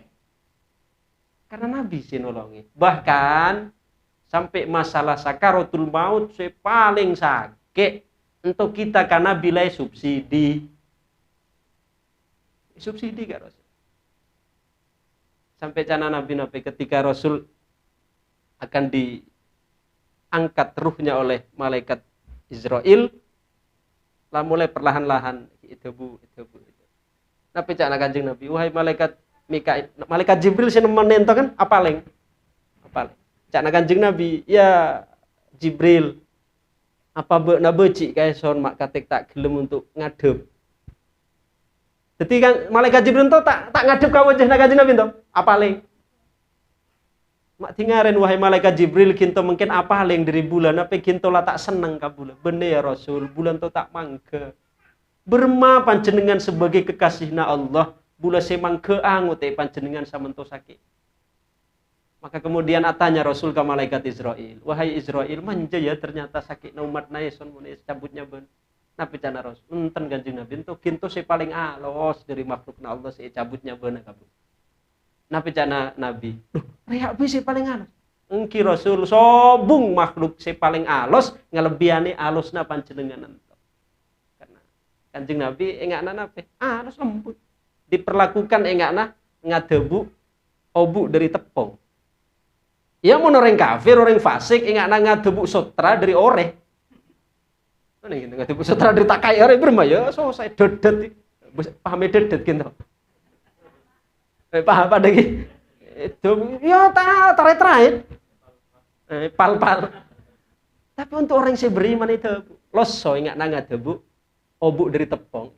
Karena Nabi sih nolongi. Bahkan sampai masalah sakaratul maut saya paling sakit untuk kita karena Nabi subsidi. Subsidi kan Rasul. Sampai cana Nabi ketika Rasul akan angkat ruhnya oleh malaikat Israel lah mulai perlahan-lahan itu bu. Tapi cakna Kanjeng Nabi wahai malaikat Mikail malaikat Jibril sing nemen ento kan apaleng cakna Kanjeng Nabi ya Jibril apa beukna becik kae son mak katek tak gelem untuk ngadep. Jadi kan malaikat Jibril ento tak ngadep ka wajahna Kanjeng Nabi ento apaleng mak tingaren wahai malaikat Jibril kinto mungkin apa yang dari bulan apa kinto lah tak seneng ka bulan bener ya Rasul bulan to tak mangke berma panjenengan sebagai kekasihna Allah bulan semangke angut panjenengan samento sakit maka kemudian atanya Rasul ke malaikat Israel wahai Israel manja ya ternyata sakit na umat naeson munis cabutnya ben napi cana Rasul enten Kanjeng Nabi ento kinto se paling alos dari makhlukna Allah se cabutnya ben kabeh Nabi cana Nabi, reak bisa paling alus. Engki Rasul sobung makhluk si paling alus ngelebiani alusna panjenengan ento. Karena Kanjeng Nabi engakna nape? Harus lembut. Diperlakukan engakna ngadebu obu dari tepung. Ya mau orang kafir, orang fasik engakna ngadebu sotra dari oreh. Mana gitu ngadebu sotra dari takai oreh bermaya so saya dedet. Paham dedet gitu. Paham pada gitu. Itu ya tarai-tarai. Pal-pal. Tapi untuk orang yang beriman itu loso engakna ngadebu obu dari tepung.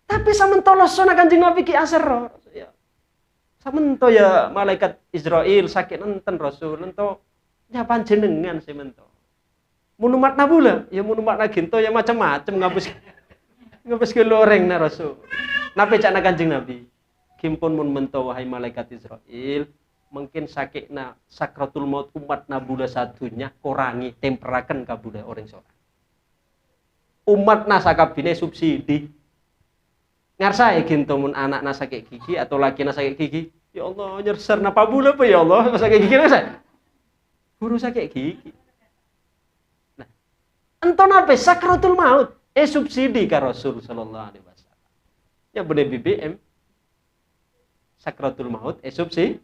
Tapi samento loso na Kanjeng Nabi ki asar. Ya. Samento ya malaikat Israel sakit nenten Rasul ento ya panjenengan semento. Mun umat nabula ya mun umat ginto ya macam-macam ngapus ke loreng na Rasul. Napa cak na Kanjeng Nabi? Kimpun mun mento wahai malaikat Israel mungkin sakit na sakratul maut umat nabula satunya kurangi temperakan kabula orang seorang. Umat nasakabine subsidi ngarsai ginto mun anak sakit gigi atau laki sakit gigi ya Allah nyerser napa bula apa ya Allah sakit gigi nasa guru sakit gigi nah enton apa sakratul maut subsidi ka Rasul sallallahu alaihi wasallam ya bener BBM sakratul maut subsidi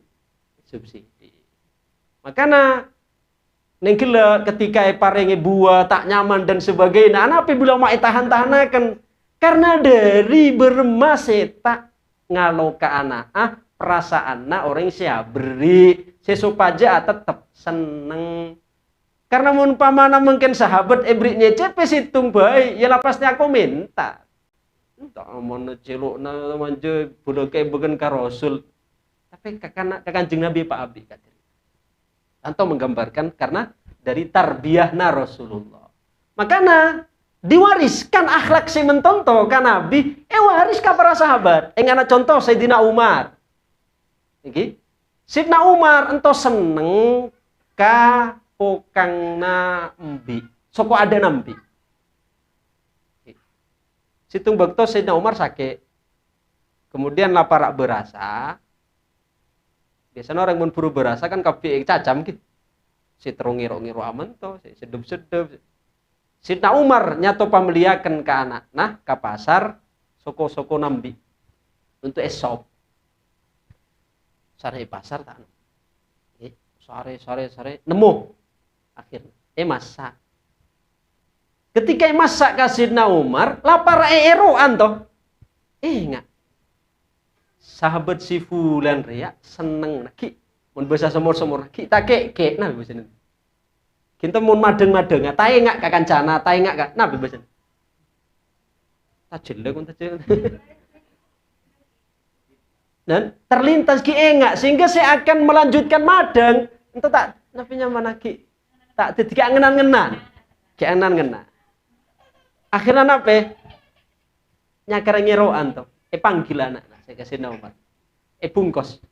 makanya nengkila ketika parengi buah tak nyaman dan sebagainya. Anak bilang mak tahan-tahanakan karena dari bermaseta ngalo ke anak perasaan orang siap beri sesupaja tetap seneng. Karena mun pamana mungkin sahabat beri nyece pesitung baik ya pasti aku minta. Tak mau celuk na manja budak bukan ka Rasul. Tapi Kanjeng Nabi Pak Abi kata. Atau menggambarkan karena dari tarbiyahna Rasulullah. Makanya diwariskan akhlak si mentonto kan Nabi, waris ka para sahabat. Engana contoh Sayyidina Umar. Iki. Sayyidina Umar ento seneng ka pokangna embi. Soko ada nambi. Situng bakto Sayyidina Umar sakit. Kemudian laparak berasa. Biasanya orang mun buru berasa kan kabeh cacam gitu. Si terung ngiro-ngiro aman to, si sedep-sedep. Sayyidina Umar nyato pameliakan ke anak. Nah, ke pasar soko-soko nambi untuk esop. Sare pasar tak. Sare nemu. Akhirnya masak. Ketika masak ka Sayyidina Umar, lapar eroan to. Enggak. Sahabat si fulan ria seneng ki mun bahasa semur-semur kita kek nah bahasa kita mun madeng-madeng tae ngak ka kancana tae ngak ka nah bahasa ta jelek mun ta jelek dan terlintas ki engak sehingga saya akan melanjutkan madeng itu tak napinya mana ki tak dadi ngenan-ngenan ki ngenan-ngenan akhirnya nape nyakar ngeroan to panggil anak saya kasih nomor bungkos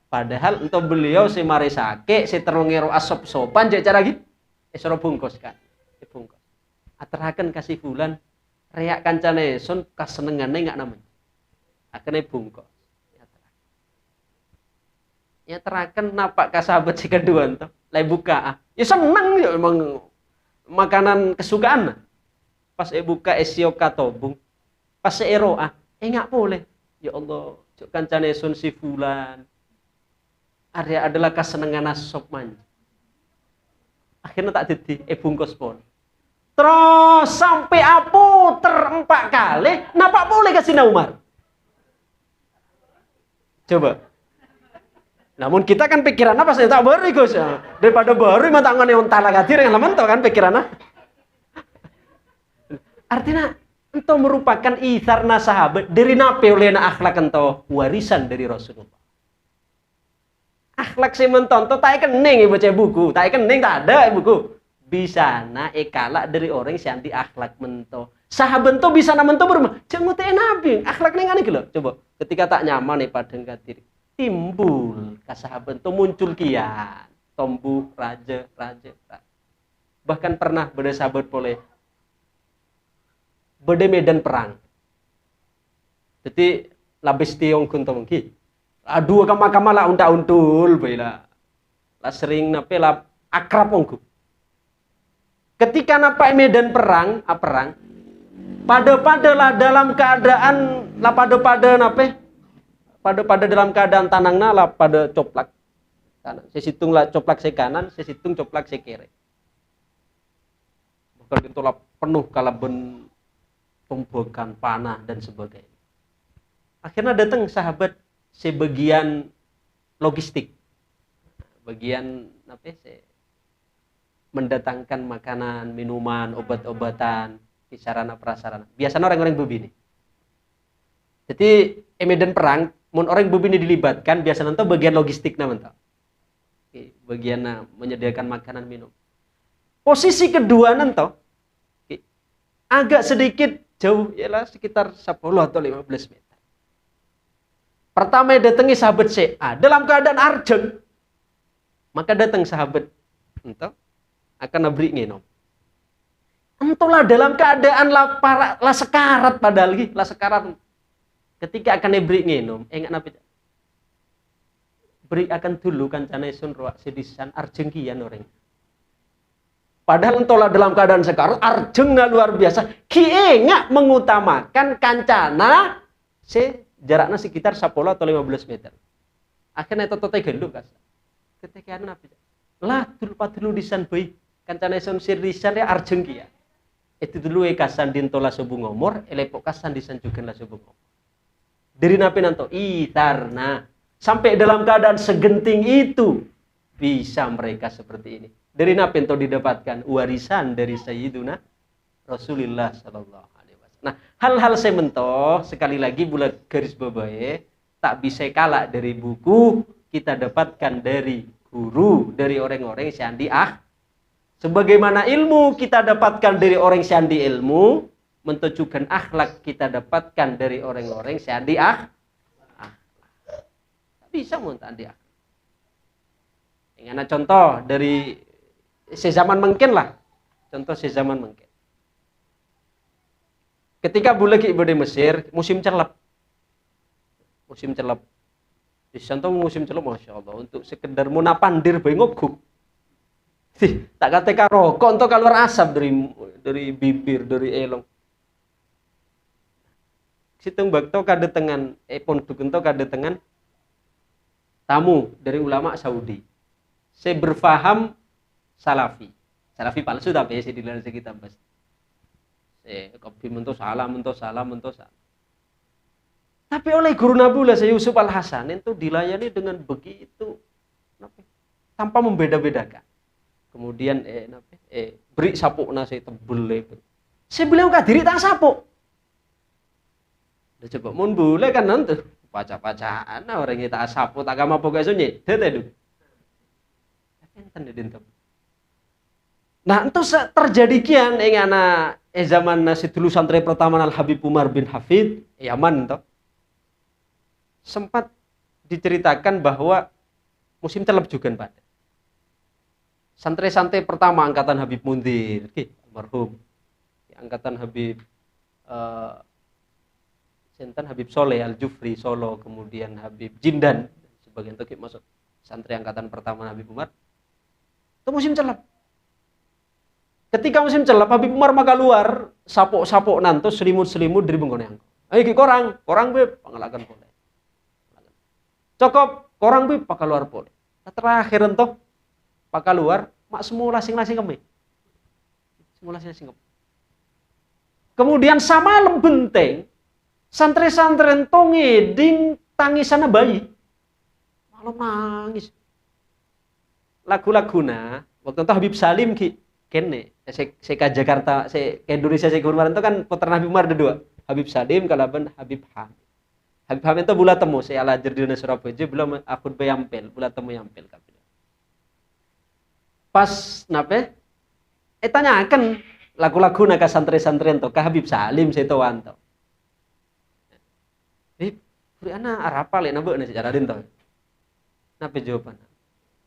padahal untuk beliau si mari sake si terungero asop sopan jadi cara gitu suruh bungkos kan bungkos aterakan kasih bulan reak kancane son kasenengane nggak namanya akhirnya bungkos ya terakan napak ka sahabat si kedua tuh lagi buka ya seneng ya emang makanan kesukaan pas buka esio katobung pas eroa nggak boleh. Ya Allah, cuk kancane sun si fulan. Arya adalah kasenengan sop manja. Akhirnya tak dadi bungkus pun. Terus sampai apu terempat kali, napa boleh kasih Umar? Coba. Namun kita kan pikiran apa sih tak baru Gus. Daripada baru mah tangane onta lagatir yang lemen kan pikiranna. Artinya ento merupakan isarna sahabat dari nape oleh akhlak ento warisan dari Rasulullah. Akhlak si mentonto tak kening baca buku, tak kening tak ada buku. Bisa na kalak dari orang yang anti akhlak mento. Sahabat ento bisa na mento bermah. Jangan teh nabi, akhlak ning ngene iki lho. Coba ketika tak nyaman padang katir, timbul ka sahabat ento muncul kian, tombu raja. Bahkan pernah bersahabat boleh bede medan perang. Jadi labis tiong kuntung ki. Aduh kama lah unta-untul baila. Lah sering nape lah akrab ongku. Ketika napa medan perang, Pada dalam keadaan lah pada nape? Pada dalam keadaan tanangna lah pada coplak kanan. Sesitung lah coplak se kanan, sesitung coplak se kiri. Bakal ditolak penuh kalaben tumbukan panah dan sebagainya. Akhirnya datang sahabat sebagian logistik. Bagian apa sih? Mendatangkan makanan, minuman, obat-obatan, sarana prasarana. Biasanya orang-orang begini. Jadi medan perang, mun orang begini dilibatkan, biasanya itu bagian logistik namanya. Bagian menyediakan makanan minum. Posisi kedua nanti agak sedikit jauh, ialah sekitar 10 atau 15 meter. Pertama datangi sahabat CA dalam keadaan arjeng. Maka datang sahabat entah akan nabri ngenom. Entahlah dalam keadaan lah sekarat padahal lagi, lah sekarat. Ketika akan nabri ngenom, enggak nabi. Beri akan dulu kancana sun roak sedisan arjeng kian orang. Padahal entahlah dalam keadaan sekarat arjengnya luar biasa. Ki enggak mengutamakan kancana jaraknya sekitar 10 atau 15 meter. Akhirnya totote genduk kas. Ketika anu nabi. Lah dulu disan boy kancana sun sirisan ya arjeng kia. Itu dulu kasan dintola subuh ngomor, elepok kasan disan juga lah subuh ngomor. Dari nabi nanto itarna sampai dalam keadaan segenting itu bisa mereka seperti ini. Dari nabi nanto didapatkan warisan dari Sayyiduna Rasulullah sallallahu alaihi wasallam. Nah, hal-hal sementoh sekali lagi bulat garis bawahe tak bisa kalah dari buku, kita dapatkan dari guru, dari orang-orang yang di sebagaimana ilmu kita dapatkan dari orang yang di ilmu, menunjukkan akhlak kita dapatkan dari orang-orang yang di bisa muntah di akhlak. Ingana contoh dari sezaman mungkin lah. Contoh sezaman mungkin. Ketika bulaki ibu di Mesir, musim celep. Musim celep. Di sana musim celep, masya Allah. Untuk sekedar munapandir bayi ngoguk. Tak kata rokok untuk keluar asap dari bibir, dari elong. Situng bakto kadetengan pondok ento kadetengan tamu dari ulama Saudi. Saya berfaham salafi. Salafi palsu tapi saya dilarang kita bahas. Kopi mentos salah. Tapi oleh guru Nabula saya Yusuf Al Hasan itu dilayani dengan begitu tanpa membeda-bedakan. Kemudian beri sapuk nasi tebel. Saya bilang kak diri tak sapuk. Udah coba mun boleh kan nanti paca-pacaan orang kita sapuk tak gama pokoke sunyi. Detedu. Enten dedentep. Nah, itu terjadi kian ingana zaman nasi dulu santri pertama Al Habib Umar bin Hafid Yaman toh. Sempat diceritakan bahwa musim celep juga pada. Santri-santri pertama angkatan Habib Mundir, almarhum. Angkatan Habib Habib Soleh Al-Jufri Solo, kemudian Habib Jindan, sebagian itu masuk santri angkatan pertama Habib Umar. Itu musim celep. Ketika musim celep, Habib Umar maka luar, sapok-sapok nanto, selimut-selimut dari bengkone. Ayo ki korang be pangalakan boleh. Cokop, korang be pakai luar boleh. Terakhir entoh pakai luar, mak semula sing-lasing kami. Semula sing-lasing kami. Kemudian sama lembenteng, santri-santri ento ngeding tangisan bayi. Malah nangis. Lagu-laguna, waktu itu Habib Salim ki kene saya ke Jakarta, saya ke Indonesia, saya ke Umar itu kan putra Nabi Umar ada dua, Habib Salim kalaban Habib Hamid. Habib Hamid itu bula temu saya alajar di Surabaya, belum akun beyampel, bula temu yampel kabeh. Pas nape? Tanyakan lagu-lagu nak santri-santri itu ke Habib Salim saya tahu anto. Beri anak arapa lek nambah nih secara dinto. Nape jawaban?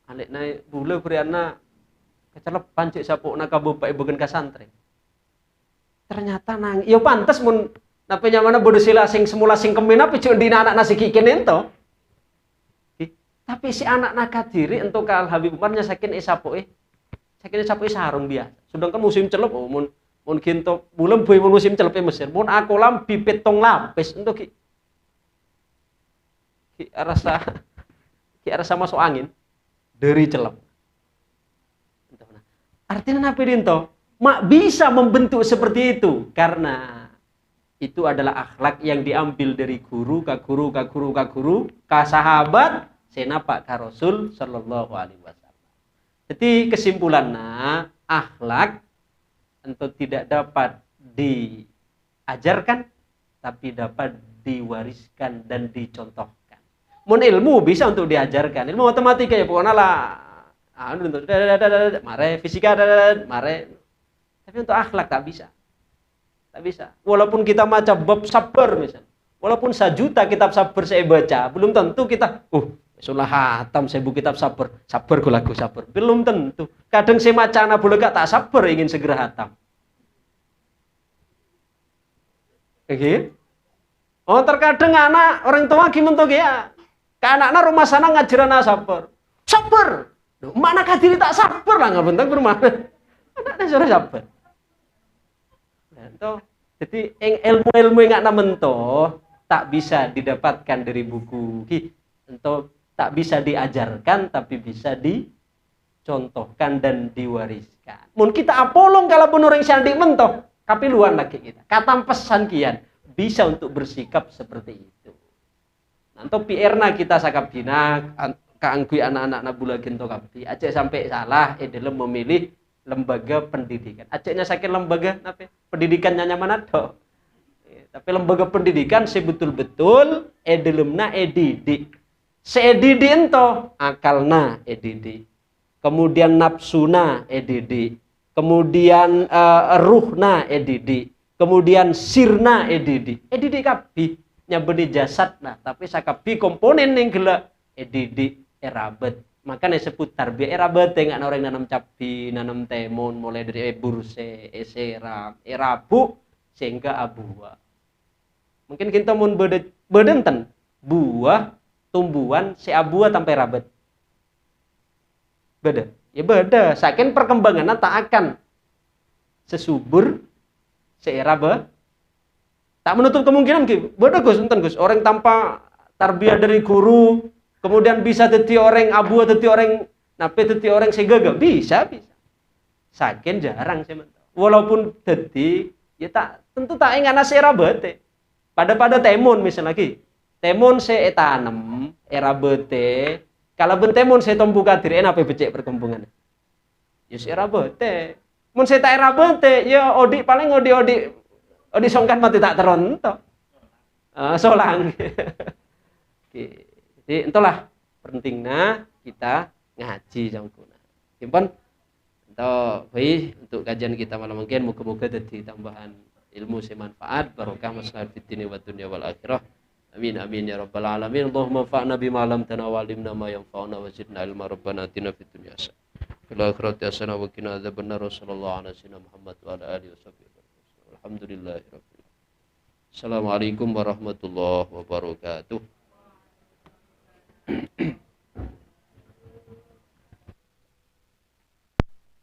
Alek naik bula beri anak kecelep pancik sapuk nak kabupaten bukan ke santri. Ternyata nang, yo pantas mun nape nyamana bodoh sila sing semula sing kemen apa cuma di anak nasi kikin ento. Tapi si anak nakadiri untuk Al Habib Umar nyasakin saking sapuk sarung biasa. Sedangkan musim celep mun Mungkin to bulan boy musim celepe Mesir. Mun aku lam bibit tong lapis untuk ki rasa masuk angin dari celep. Artinya apa dinto? Mak bisa membentuk seperti itu karena itu adalah akhlak yang diambil dari guru ka guru ka guru ka guru ka sahabat senapa ka Rasul sallallahu alaihi wasallam. Jadi kesimpulannya akhlak itu tidak dapat diajarkan tapi dapat diwariskan dan dicontohkan. Mun ilmu bisa untuk diajarkan, ilmu matematika ya pokoknya lah mare fisika mare, tapi untuk akhlak tak bisa. Tak bisa. Walaupun kita baca bab sabar misalnya. Walaupun 1 juta kitab sabar saya baca, belum tentu kita, sulah hatam 1000 kitab sabar. Sabar ku lagu sabar. Belum tentu. Kadang saya macana boleh gak tak sabar ingin segera hatam. Oke. Oh, terkadang anak orang tua gimana tuh ya? Ke anak-anak rumah sana ngajaran sabar. Sabar. Mana kadiri tak sabar lah nggak bentang bermana. Anaknya suruh sabar. Jadi ilmu-ilmu yang nak mento tak bisa didapatkan dari buku, atau tak bisa diajarkan tapi bisa dicontohkan dan diwariskan. Mungkin kita apolong kalau pun orang sandik mento, tapi luar lagi kita. Kata pesan kian bisa untuk bersikap seperti itu. Nanti pierna kita sakabdina kaanggui anak-anak nabula gento kapi, aceh sampai salah dalam memilih lembaga pendidikan. Acehnya sakit lembaga apa? Pendidikannya nyaman ada. Tapi lembaga pendidikan sebetul-betul dalamna didik. Didik ento akalna didik. Kemudian nafsuna didik. Kemudian ruhna didik. Kemudian sirna didik. Didik kapi nyabeni jasadna, tapi sakapi komponen yang gela didik erabet. Makanya disebut tarbiyah erabet nggak orang nanam cabai, nanam timun mulai dari burse, seram, erabu sehingga abuah. Mungkin kita mun bedenten buah tumbuhan si abuah sampai rabat. Beda. Ya beda. Saking perkembangannya tak akan sesubur seerabe. Tak menutup kemungkinan beda Gus, enten Gus. Orang tanpa tarbiyah dari guru kemudian bisa jadi orang abu, jadi orang nape, jadi orang segaga, bisa. Saking jarang sih, walaupun jadi, ya tak tentu tak ingat nasi erabete. Pada temun misalnya lagi, temun saya tanam erabete, kalau bentemun saya tumbuh kadir, apa becek perkembangan? Ya saya erabete, mun saya tak erabete, ya odi paling odi songkan mati tak terontok, solang. Jadi itulah pentingnya kita ngaji jangkuna. Simpon untuk kajian kita malam mungkin moga-moga jadi tambahan ilmu semanfaat barokah maslahat fid dunya wa dunya wal akhirah. Amin amin ya rabbal alamin. Allahumma fa'na bima lam tanawalimna ma yanfa'una wa zidna ilma rabbana atina fid dunya hasanah fil akhirati hasanah wa qina adzabannar. Sallallahu alaihi wasallam Muhammad wa ala alihi washabbihi. Alhamdulillahirabbil alamin. Assalamualaikum warahmatullahi wabarakatuh.